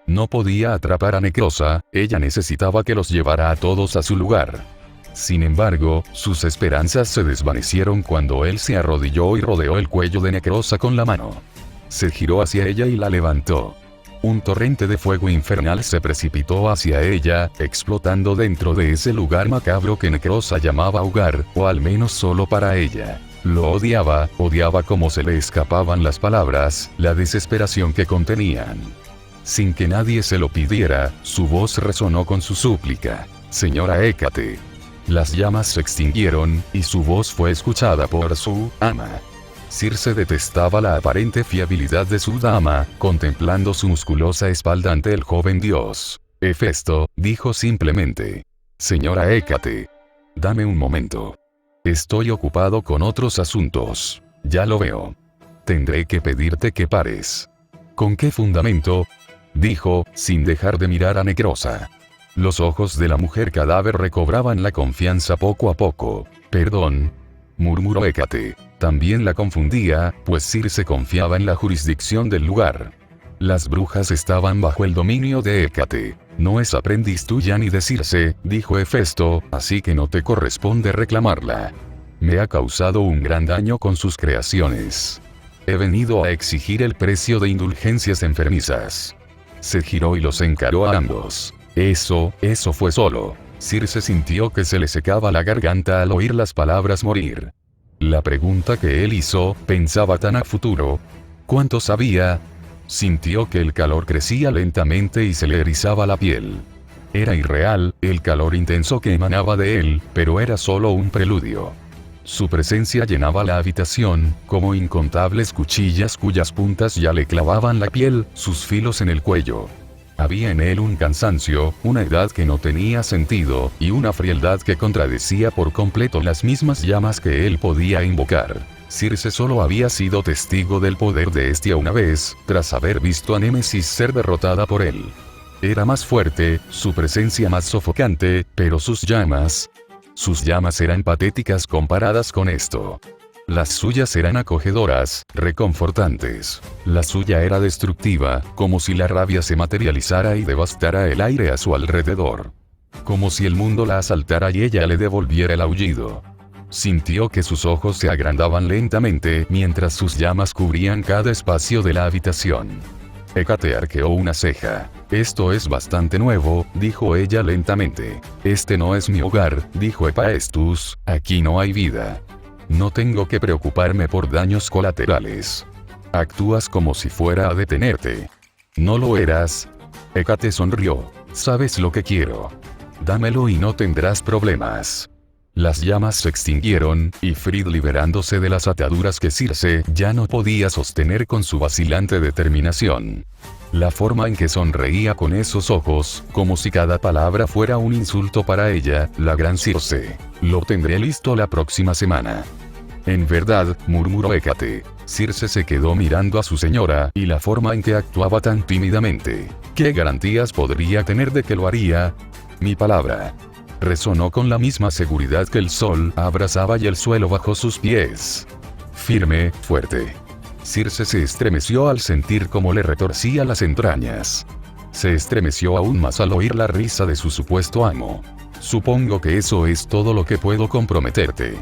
No podía atrapar a Necrosa, ella necesitaba que los llevara a todos a su lugar. Sin embargo, sus esperanzas se desvanecieron cuando él se arrodilló y rodeó el cuello de Necrosa con la mano. Se giró hacia ella y la levantó. Un torrente de fuego infernal se precipitó hacia ella, explotando dentro de ese lugar macabro que Necrosa llamaba hogar, o al menos solo para ella. Lo odiaba cómo se le escapaban las palabras, la desesperación que contenían. Sin que nadie se lo pidiera, su voz resonó con su súplica. Señora Hécate. Las llamas se extinguieron, y su voz fue escuchada por su ama. Circe detestaba la aparente fiabilidad de su dama, contemplando su musculosa espalda ante el joven dios. Hefesto, dijo simplemente. Señora Hécate. Dame un momento. Estoy ocupado con otros asuntos. Ya lo veo. Tendré que pedirte que pares. ¿Con qué fundamento? Dijo, sin dejar de mirar a Necrosa. Los ojos de la mujer cadáver recobraban la confianza poco a poco. Perdón, murmuró Hécate. También la confundía, pues Circe confiaba en la jurisdicción del lugar. Las brujas estaban bajo el dominio de Hécate. No es aprendiz tuya ni de Circe, dijo Hefesto, así que no te corresponde reclamarla. Me ha causado un gran daño con sus creaciones. He venido a exigir el precio de indulgencias enfermizas. Se giró y los encaró a ambos. Eso fue solo. Circe sintió que se le secaba la garganta al oír las palabras morir. La pregunta que él hizo, pensaba tan a futuro. ¿Cuánto sabía? Sintió que el calor crecía lentamente y se le erizaba la piel. Era irreal, el calor intenso que emanaba de él, pero era solo un preludio. Su presencia llenaba la habitación, como incontables cuchillas cuyas puntas ya le clavaban la piel, sus filos en el cuello. Había en él un cansancio, una edad que no tenía sentido, y una frialdad que contradecía por completo las mismas llamas que él podía invocar. Circe solo había sido testigo del poder de Hestia una vez, tras haber visto a Némesis ser derrotada por él. Era más fuerte, su presencia más sofocante, pero sus llamas eran patéticas comparadas con esto. Las suyas eran acogedoras, reconfortantes. La suya era destructiva, como si la rabia se materializara y devastara el aire a su alrededor. Como si el mundo la asaltara y ella le devolviera el aullido. Sintió que sus ojos se agrandaban lentamente mientras sus llamas cubrían cada espacio de la habitación. Hécate arqueó una ceja. Esto es bastante nuevo, dijo ella lentamente. Este no es mi hogar, dijo Hephaestus, aquí no hay vida. No tengo que preocuparme por daños colaterales. Actúas como si fuera a detenerte. ¿No lo eras? Hécate sonrió. Sabes lo que quiero. Dámelo y no tendrás problemas. Las llamas se extinguieron, y Frid, liberándose de las ataduras que Circe ya no podía sostener con su vacilante determinación. La forma en que sonreía con esos ojos, como si cada palabra fuera un insulto para ella, la gran Circe. Lo tendré listo la próxima semana. En verdad, murmuró Hécate. Circe se quedó mirando a su señora, y la forma en que actuaba tan tímidamente. ¿Qué garantías podría tener de que lo haría? Mi palabra. Resonó con la misma seguridad que el sol abrazaba y el suelo bajo sus pies. Firme, fuerte. Circe se estremeció al sentir cómo le retorcía las entrañas. Se estremeció aún más al oír la risa de su supuesto amo. Supongo que eso es todo lo que puedo comprometerte.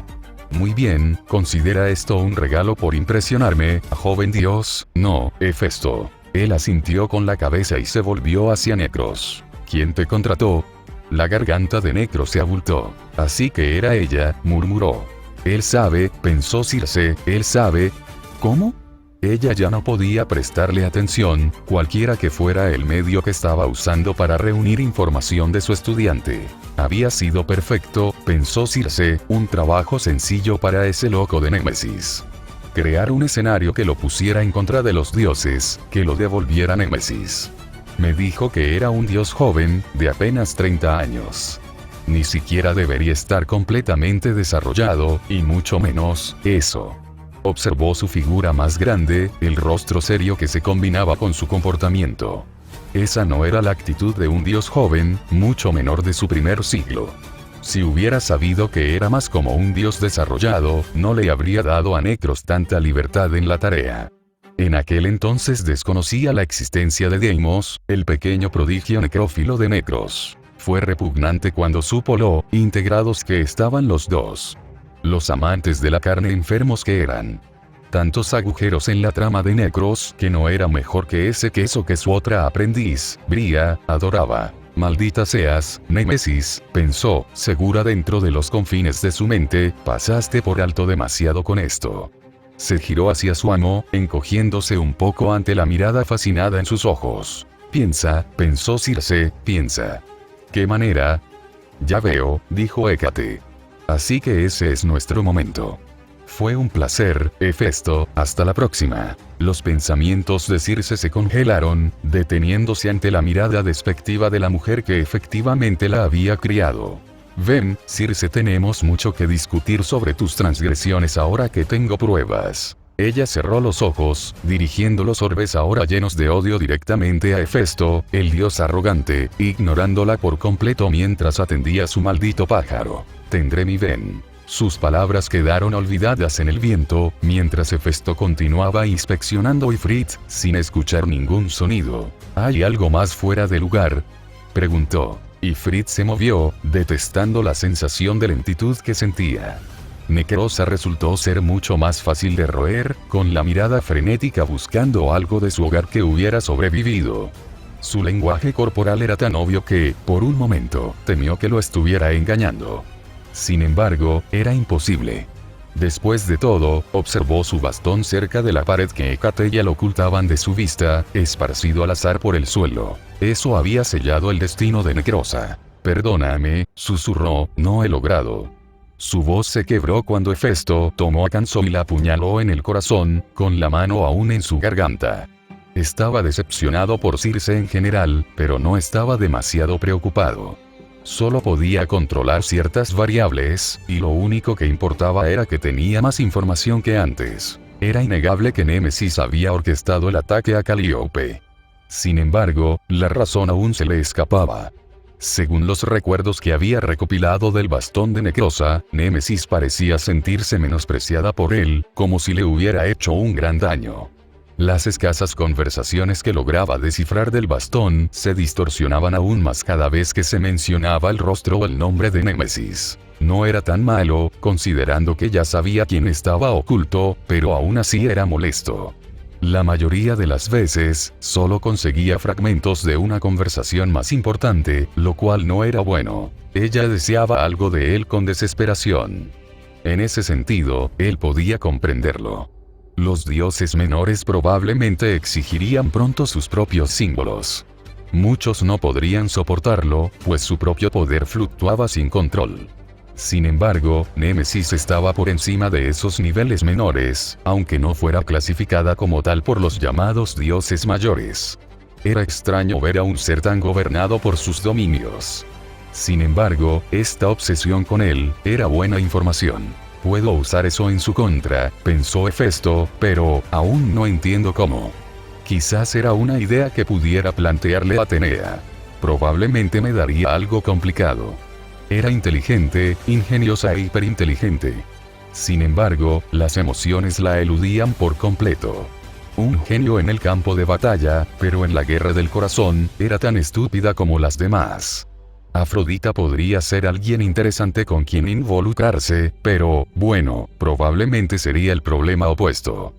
Muy bien, considera esto un regalo por impresionarme, joven dios. No, Hefesto. Él asintió con la cabeza y se volvió hacia Necros. ¿Quién te contrató? La garganta de Necros se abultó. Así que era ella, murmuró. Él sabe, pensó Circe, él sabe. ¿Cómo? Ella ya no podía prestarle atención, cualquiera que fuera el medio que estaba usando para reunir información de su estudiante. Había sido perfecto, pensó Circe, un trabajo sencillo para ese loco de Némesis. Crear un escenario que lo pusiera en contra de los dioses, que lo devolviera a Némesis. Me dijo que era un dios joven, de apenas 30 años. Ni siquiera debería estar completamente desarrollado, y mucho menos, eso. Observó su figura más grande, el rostro serio que se combinaba con su comportamiento. Esa no era la actitud de un dios joven, mucho menor de su primer siglo. Si hubiera sabido que era más como un dios desarrollado, no le habría dado a Necros tanta libertad en la tarea. En aquel entonces desconocía la existencia de Deimos, el pequeño prodigio necrófilo de Necros. Fue repugnante cuando supo lo integrados que estaban los dos. Los amantes de la carne enfermos que eran. Tantos agujeros en la trama de Necros que no era mejor que ese queso que su otra aprendiz, Bria, adoraba. Maldita seas, Némesis, pensó, segura dentro de los confines de su mente, pasaste por alto demasiado con esto. Se giró hacia su amo, encogiéndose un poco ante la mirada fascinada en sus ojos. Piensa, pensó Circe, piensa. ¿Qué manera? Ya veo, dijo Hécate. Así que ese es nuestro momento. Fue un placer, Hefesto, hasta la próxima. Los pensamientos de Circe se congelaron, deteniéndose ante la mirada despectiva de la mujer que efectivamente la había criado. Ven, Circe, tenemos mucho que discutir sobre tus transgresiones ahora que tengo pruebas. Ella cerró los ojos, dirigiendo los orbes ahora llenos de odio directamente a Hefesto, el dios arrogante, ignorándola por completo mientras atendía a su maldito pájaro. Tendré mi ven. Sus palabras quedaron olvidadas en el viento, mientras Hefesto continuaba inspeccionando a Ifrit, sin escuchar ningún sonido. ¿Hay algo más fuera de lugar?, preguntó. Ifrit se movió, detestando la sensación de lentitud que sentía. Necrosa resultó ser mucho más fácil de roer, con la mirada frenética buscando algo de su hogar que hubiera sobrevivido. Su lenguaje corporal era tan obvio que, por un momento, temió que lo estuviera engañando. Sin embargo, era imposible. Después de todo, observó su bastón cerca de la pared que Hécate y él ocultaban de su vista, esparcido al azar por el suelo. Eso había sellado el destino de Necrosa. Perdóname, susurró, no he logrado. Su voz se quebró cuando Hefesto tomó a Canso y la apuñaló en el corazón, con la mano aún en su garganta. Estaba decepcionado por Circe en general, pero no estaba demasiado preocupado. Solo podía controlar ciertas variables, y lo único que importaba era que tenía más información que antes. Era innegable que Némesis había orquestado el ataque a Calíope. Sin embargo, la razón aún se le escapaba. Según los recuerdos que había recopilado del bastón de Necrosa, Némesis parecía sentirse menospreciada por él, como si le hubiera hecho un gran daño. Las escasas conversaciones que lograba descifrar del bastón se distorsionaban aún más cada vez que se mencionaba el rostro o el nombre de Némesis. No era tan malo, considerando que ya sabía quién estaba oculto, pero aún así era molesto. La mayoría de las veces, solo conseguía fragmentos de una conversación más importante, lo cual no era bueno. Ella deseaba algo de él con desesperación. En ese sentido, él podía comprenderlo. Los dioses menores probablemente exigirían pronto sus propios símbolos. Muchos no podrían soportarlo, pues su propio poder fluctuaba sin control. Sin embargo, Némesis estaba por encima de esos niveles menores, aunque no fuera clasificada como tal por los llamados dioses mayores. Era extraño ver a un ser tan gobernado por sus dominios. Sin embargo, esta obsesión con él era buena información. Puedo usar eso en su contra, pensó Hefesto, pero aún no entiendo cómo. Quizás era una idea que pudiera plantearle a Atenea. Probablemente me daría algo complicado. Era inteligente, ingeniosa e hiperinteligente. Sin embargo, las emociones la eludían por completo. Un genio en el campo de batalla, pero en la guerra del corazón, era tan estúpida como las demás. Afrodita podría ser alguien interesante con quien involucrarse, pero, bueno, probablemente sería el problema opuesto.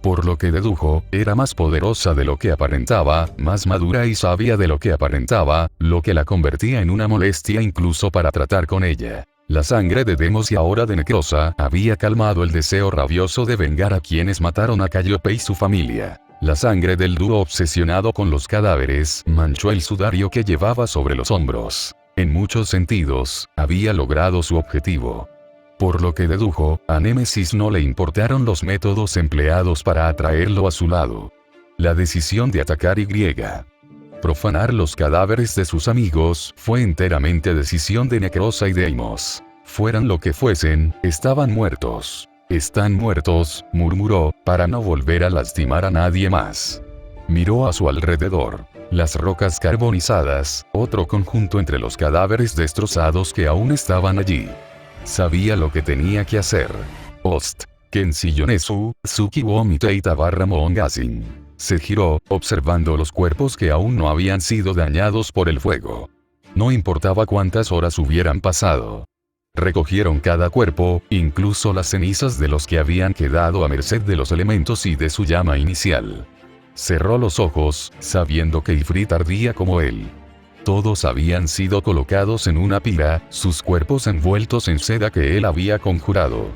Por lo que dedujo, era más poderosa de lo que aparentaba, más madura y sabia de lo que aparentaba, lo que la convertía en una molestia incluso para tratar con ella. La sangre de Demos y ahora de Necrosa había calmado el deseo rabioso de vengar a quienes mataron a Calliope y su familia. La sangre del dúo obsesionado con los cadáveres manchó el sudario que llevaba sobre los hombros. En muchos sentidos, había logrado su objetivo. Por lo que dedujo, a Némesis no le importaron los métodos empleados para atraerlo a su lado. La decisión de atacar y profanar los cadáveres de sus amigos fue enteramente decisión de Necrosa y Deimos. Fueran lo que fuesen, estaban muertos. Están muertos, murmuró, para no volver a lastimar a nadie más. Miró a su alrededor. Las rocas carbonizadas, otro conjunto entre los cadáveres destrozados que aún estaban allí. Sabía lo que tenía que hacer. Ost. Kenshi Yonezu, Tsuki Womite y Tabarra Moongasin. Se giró, observando los cuerpos que aún no habían sido dañados por el fuego. No importaba cuántas horas hubieran pasado. Recogieron cada cuerpo, incluso las cenizas de los que habían quedado a merced de los elementos y de su llama inicial. Cerró los ojos, sabiendo que Ifrit ardía como él. Todos habían sido colocados en una pila, sus cuerpos envueltos en seda que él había conjurado.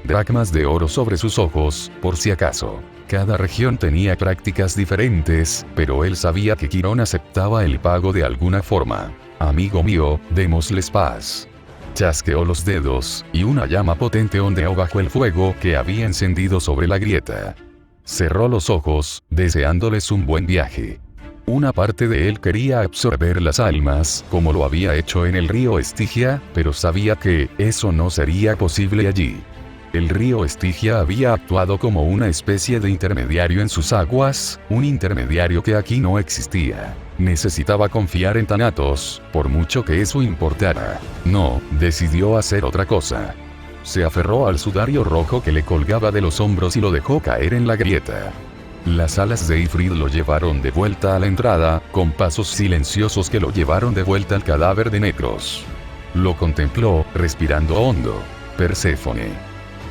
Dracmas de oro sobre sus ojos, por si acaso. Cada región tenía prácticas diferentes, pero él sabía que Quirón aceptaba el pago de alguna forma. Amigo mío, démosles paz. Chasqueó los dedos, y una llama potente ondeó bajo el fuego que había encendido sobre la grieta. Cerró los ojos, deseándoles un buen viaje. Una parte de él quería absorber las almas, como lo había hecho en el río Estigia, pero sabía que eso no sería posible allí. El río Estigia había actuado como una especie de intermediario en sus aguas, un intermediario que aquí no existía. Necesitaba confiar en Thanatos, por mucho que eso importara. No, decidió hacer otra cosa. Se aferró al sudario rojo que le colgaba de los hombros y lo dejó caer en la grieta. Las alas de Ifrit lo llevaron de vuelta a la entrada, con pasos silenciosos que lo llevaron de vuelta al cadáver de Necros. Lo contempló, respirando hondo. Perséfone.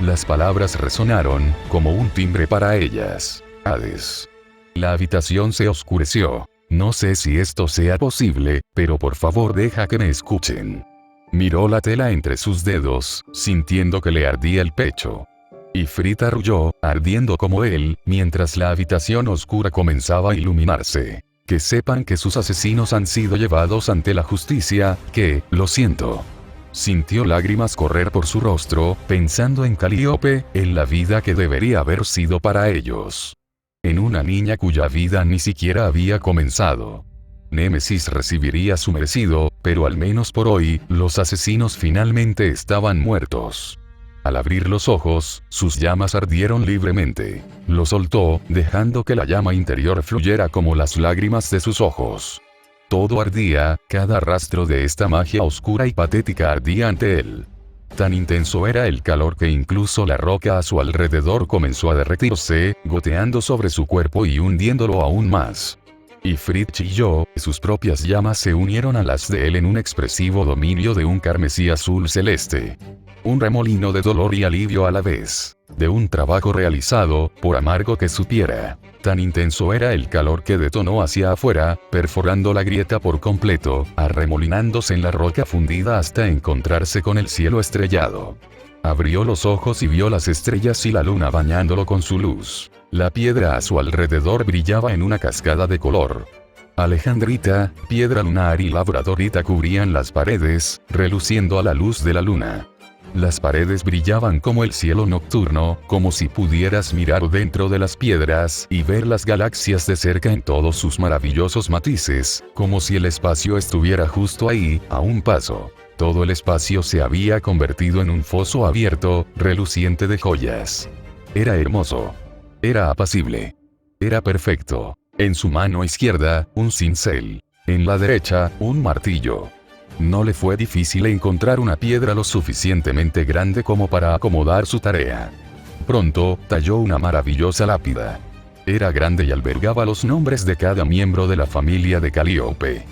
Las palabras resonaron, como un timbre para ellas. Hades. La habitación se oscureció. No sé si esto sea posible, pero por favor deja que me escuchen. Miró la tela entre sus dedos, sintiendo que le ardía el pecho. Ifrit arrulló, ardiendo como él, mientras la habitación oscura comenzaba a iluminarse. Que sepan que sus asesinos han sido llevados ante la justicia, que, lo siento. Sintió lágrimas correr por su rostro, pensando en Calíope, en la vida que debería haber sido para ellos. En una niña cuya vida ni siquiera había comenzado. Némesis recibiría su merecido, pero al menos por hoy, los asesinos finalmente estaban muertos. Al abrir los ojos, sus llamas ardieron libremente. Lo soltó, dejando que la llama interior fluyera como las lágrimas de sus ojos. Todo ardía, cada rastro de esta magia oscura y patética ardía ante él. Tan intenso era el calor que incluso la roca a su alrededor comenzó a derretirse, goteando sobre su cuerpo y hundiéndolo aún más. Ifrit chilló, sus propias llamas se unieron a las de él en un expresivo dominio de un carmesí azul celeste. Un remolino de dolor y alivio a la vez. De un trabajo realizado, por amargo que supiera. Tan intenso era el calor que detonó hacia afuera, perforando la grieta por completo, arremolinándose en la roca fundida hasta encontrarse con el cielo estrellado. Abrió los ojos y vio las estrellas y la luna bañándolo con su luz. La piedra a su alrededor brillaba en una cascada de color. Alejandrita, piedra lunar y labradorita cubrían las paredes, reluciendo a la luz de la luna. Las paredes brillaban como el cielo nocturno, como si pudieras mirar dentro de las piedras y ver las galaxias de cerca en todos sus maravillosos matices, como si el espacio estuviera justo ahí, a un paso. Todo el espacio se había convertido en un foso abierto, reluciente de joyas. Era hermoso. Era apacible. Era perfecto. En su mano izquierda, un cincel. En la derecha, un martillo. No le fue difícil encontrar una piedra lo suficientemente grande como para acomodar su tarea. Pronto, talló una maravillosa lápida. Era grande y albergaba los nombres de cada miembro de la familia de Calíope.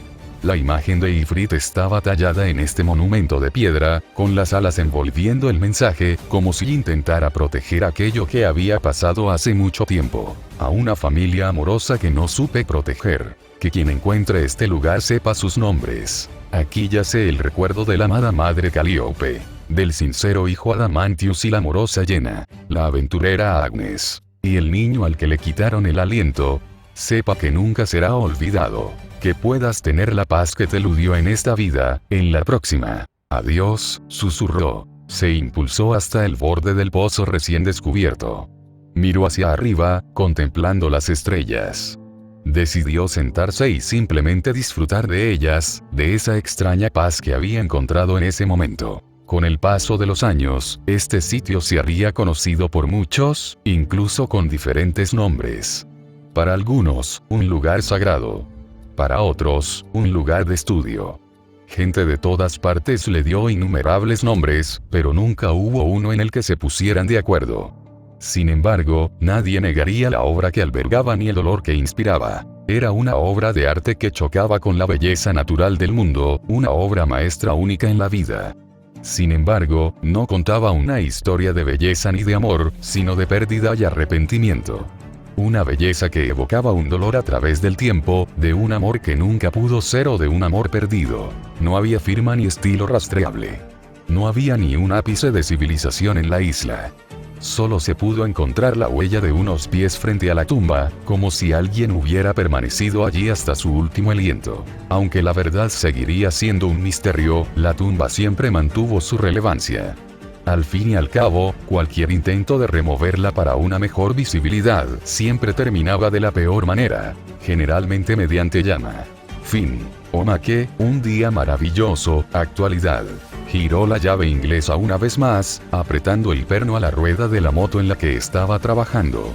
La imagen de Ifrit estaba tallada en este monumento de piedra, con las alas envolviendo el mensaje, como si intentara proteger aquello que había pasado hace mucho tiempo. A una familia amorosa que no supe proteger. Que quien encuentre este lugar sepa sus nombres. Aquí yace el recuerdo de la amada madre Calíope, del sincero hijo Adamantius y la amorosa Yena, la aventurera Agnes, y el niño al que le quitaron el aliento. Sepa que nunca será olvidado. Que puedas tener la paz que te eludió en esta vida, en la próxima. Adiós, susurró. Se impulsó hasta el borde del pozo recién descubierto. Miró hacia arriba, contemplando las estrellas. Decidió sentarse y simplemente disfrutar de ellas, de esa extraña paz que había encontrado en ese momento. Con el paso de los años, este sitio se haría conocido por muchos, incluso con diferentes nombres. Para algunos, un lugar sagrado. Para otros, un lugar de estudio. Gente de todas partes le dio innumerables nombres, pero nunca hubo uno en el que se pusieran de acuerdo. Sin embargo, nadie negaría la obra que albergaba ni el dolor que inspiraba. Era una obra de arte que chocaba con la belleza natural del mundo, una obra maestra única en la vida. Sin embargo, no contaba una historia de belleza ni de amor, sino de pérdida y arrepentimiento. Una belleza que evocaba un dolor a través del tiempo, de un amor que nunca pudo ser o de un amor perdido. No había firma ni estilo rastreable. No había ni un ápice de civilización en la isla. Solo se pudo encontrar la huella de unos pies frente a la tumba, como si alguien hubiera permanecido allí hasta su último aliento. Aunque la verdad seguiría siendo un misterio, la tumba siempre mantuvo su relevancia. Al fin y al cabo, cualquier intento de removerla para una mejor visibilidad siempre terminaba de la peor manera, generalmente mediante llama. Fin. Omake, un día maravilloso, actualidad. Giró la llave inglesa una vez más, apretando el perno a la rueda de la moto en la que estaba trabajando.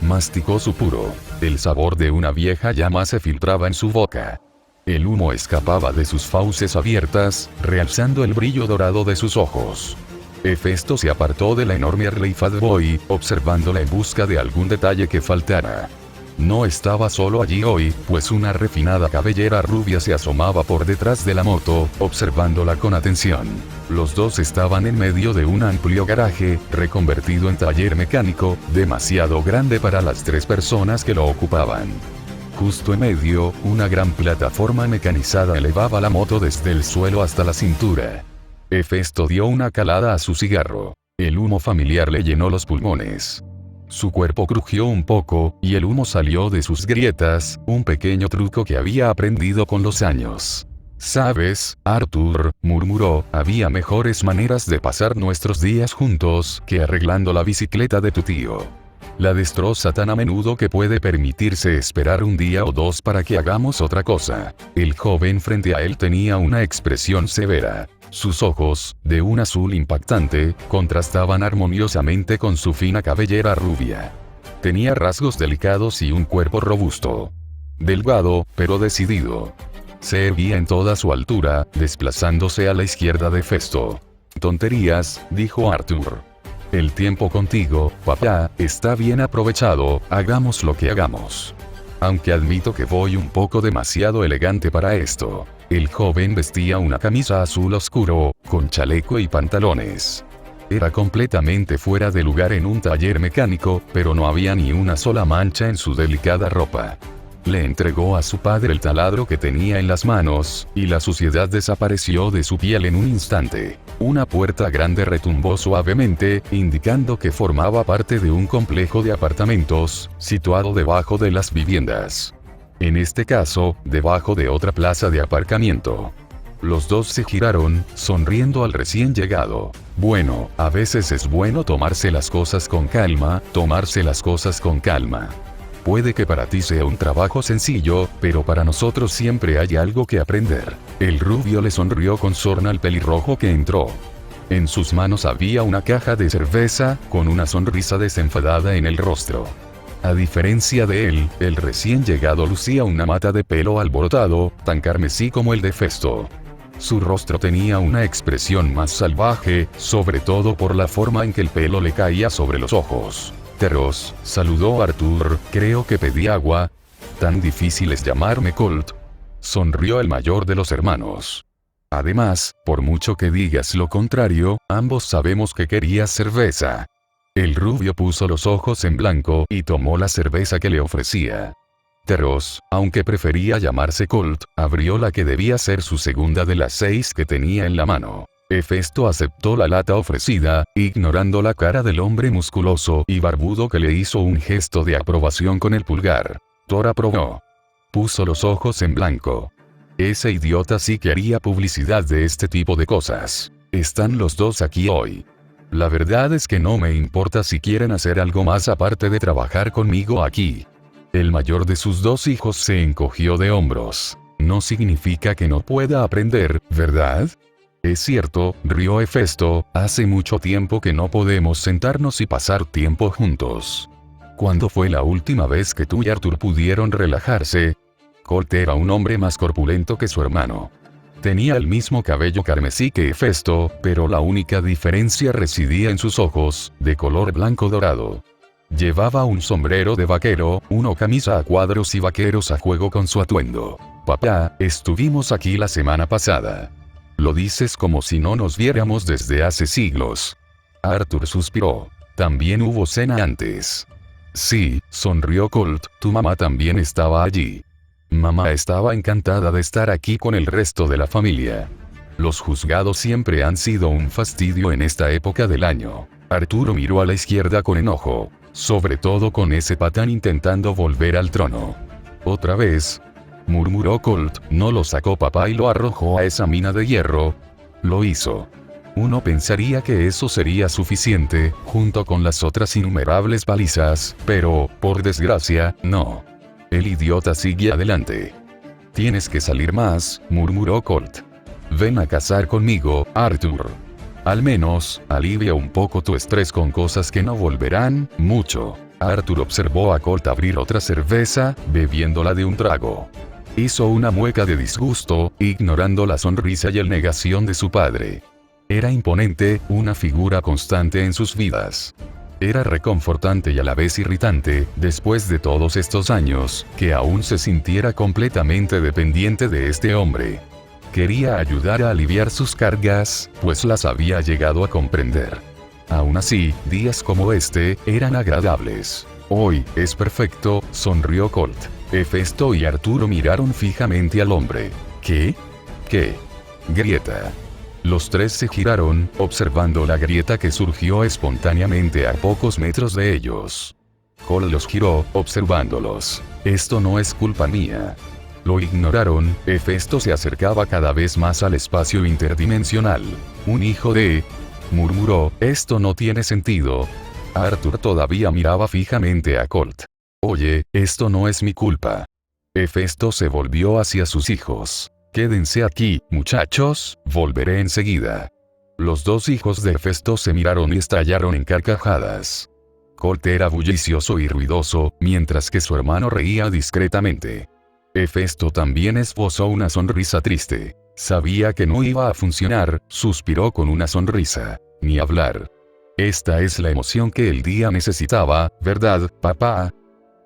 Masticó su puro. El sabor de una vieja llama se filtraba en su boca. El humo escapaba de sus fauces abiertas, realzando el brillo dorado de sus ojos. Hefesto se apartó de la enorme Harley Fatboy, observándola en busca de algún detalle que faltara. No estaba solo allí hoy, pues una refinada cabellera rubia se asomaba por detrás de la moto, observándola con atención. Los dos estaban en medio de un amplio garaje, reconvertido en taller mecánico, demasiado grande para las 3 personas que lo ocupaban. Justo en medio, una gran plataforma mecanizada elevaba la moto desde el suelo hasta la cintura. Hefesto dio una calada a su cigarro. El humo familiar le llenó los pulmones. Su cuerpo crujió un poco, y el humo salió de sus grietas, un pequeño truco que había aprendido con los años. «¿Sabes, Arthur?», murmuró, «había mejores maneras de pasar nuestros días juntos que arreglando la bicicleta de tu tío. La destroza tan a menudo que puede permitirse esperar un día o dos para que hagamos otra cosa». El joven frente a él tenía una expresión severa. Sus ojos, de un azul impactante, contrastaban armoniosamente con su fina cabellera rubia. Tenía rasgos delicados y un cuerpo robusto. Delgado, pero decidido. Se erguía en toda su altura, desplazándose a la izquierda de Hefesto. «Tonterías», dijo Arthur. «El tiempo contigo, papá, está bien aprovechado, hagamos lo que hagamos. Aunque admito que voy un poco demasiado elegante para esto». El joven vestía una camisa azul oscuro, con chaleco y pantalones. Era completamente fuera de lugar en un taller mecánico, pero no había ni una sola mancha en su delicada ropa. Le entregó a su padre el taladro que tenía en las manos, y la suciedad desapareció de su piel en un instante. Una puerta grande retumbó suavemente, indicando que formaba parte de un complejo de apartamentos, situado debajo de las viviendas. En este caso, debajo de otra plaza de aparcamiento. Los dos se giraron, sonriendo al recién llegado. Bueno, a veces es bueno tomarse las cosas con calma, Puede que para ti sea un trabajo sencillo, pero para nosotros siempre hay algo que aprender. El rubio le sonrió con sorna al pelirrojo que entró. En sus manos había una caja de cerveza, con una sonrisa desenfadada en el rostro. A diferencia de él, el recién llegado lucía una mata de pelo alborotado, tan carmesí como el de Festo. Su rostro tenía una expresión más salvaje, sobre todo por la forma en que el pelo le caía sobre los ojos. Terros, saludó Arthur, creo que pedí agua. Tan difícil es llamarme Colt. Sonrió el mayor de los hermanos. Además, por mucho que digas lo contrario, ambos sabemos que querías cerveza. El rubio puso los ojos en blanco y tomó la cerveza que le ofrecía. Terros, aunque prefería llamarse Colt, abrió la que debía ser su segunda de las 6 que tenía en la mano. Hefesto aceptó la lata ofrecida, ignorando la cara del hombre musculoso y barbudo que le hizo un gesto de aprobación con el pulgar. Thor aprobó. Puso los ojos en blanco. Ese idiota sí que haría publicidad de este tipo de cosas. Están los dos aquí hoy. La verdad es que no me importa si quieren hacer algo más aparte de trabajar conmigo aquí. El mayor de sus dos hijos se encogió de hombros. No significa que no pueda aprender, ¿verdad? Es cierto, rió Hefesto, hace mucho tiempo que no podemos sentarnos y pasar tiempo juntos. ¿Cuándo fue la última vez que tú y Arthur pudieron relajarse? Colt era un hombre más corpulento que su hermano. Tenía el mismo cabello carmesí que Hefesto, pero la única diferencia residía en sus ojos, de color blanco dorado. Llevaba un sombrero de vaquero, una camisa a cuadros y vaqueros a juego con su atuendo. Papá, estuvimos aquí la semana pasada. Lo dices como si no nos viéramos desde hace siglos. Arthur suspiró. También hubo cena antes. Sí, sonrió Colt, tu mamá también estaba allí. Mamá estaba encantada de estar aquí con el resto de la familia. Los juzgados siempre han sido un fastidio en esta época del año. Arturo miró a la izquierda con enojo. Sobre todo con ese patán intentando volver al trono. Otra vez, murmuró Colt, no lo sacó papá y lo arrojó a esa mina de hierro. Lo hizo. Uno pensaría que eso sería suficiente, junto con las otras innumerables palizas, pero, por desgracia, no. El idiota sigue adelante. Tienes que salir más, murmuró Colt. Ven a cazar conmigo, Arthur. Al menos, alivia un poco tu estrés con cosas que no volverán, mucho. Arthur observó a Colt abrir otra cerveza, bebiéndola de un trago. Hizo una mueca de disgusto, ignorando la sonrisa y el negación de su padre. Era imponente, una figura constante en sus vidas. Era reconfortante y a la vez irritante, después de todos estos años, que aún se sintiera completamente dependiente de este hombre. Quería ayudar a aliviar sus cargas, pues las había llegado a comprender. Aún así, días como este, eran agradables. Hoy, es perfecto, sonrió Colt. Hefesto y Arturo miraron fijamente al hombre. ¿Qué? ¿Qué? Grieta. Los tres se giraron, observando la grieta que surgió espontáneamente a pocos metros de ellos. Colt los giró, observándolos. Esto no es culpa mía. Lo ignoraron, Hefesto se acercaba cada vez más al espacio interdimensional. Un hijo de... murmuró, esto no tiene sentido. Arthur todavía miraba fijamente a Colt. Oye, esto no es mi culpa. Hefesto se volvió hacia sus hijos. Quédense aquí, muchachos, volveré enseguida. Los dos hijos de Hefesto se miraron y estallaron en carcajadas. Colt era bullicioso y ruidoso, mientras que su hermano reía discretamente. Hefesto también esbozó una sonrisa triste. Sabía que no iba a funcionar, suspiró con una sonrisa. Ni hablar. Esta es la emoción que el día necesitaba, ¿verdad, papá?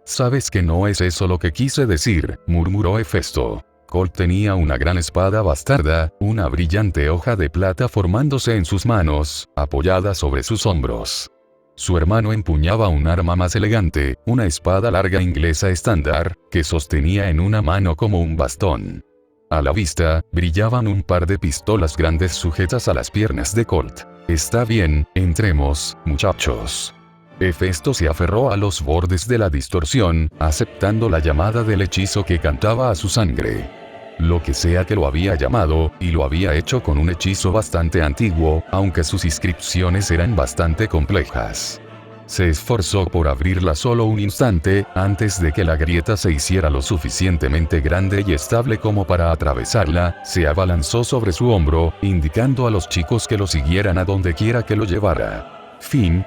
Sabes que no es eso lo que quise decir, murmuró Hefesto. Colt tenía una gran espada bastarda, una brillante hoja de plata formándose en sus manos, apoyada sobre sus hombros. Su hermano empuñaba un arma más elegante, una espada larga inglesa estándar, que sostenía en una mano como un bastón. A la vista, brillaban un par de pistolas grandes sujetas a las piernas de Colt. Está bien, entremos, muchachos. Hefesto se aferró a los bordes de la distorsión, aceptando la llamada del hechizo que cantaba a su sangre. lo que sea que lo había llamado, y lo había hecho con un hechizo bastante antiguo, aunque sus inscripciones eran bastante complejas. Se esforzó por abrirla solo un instante, antes de que la grieta se hiciera lo suficientemente grande y estable como para atravesarla, se abalanzó sobre su hombro, indicando a los chicos que lo siguieran a donde quiera que lo llevara. Fin,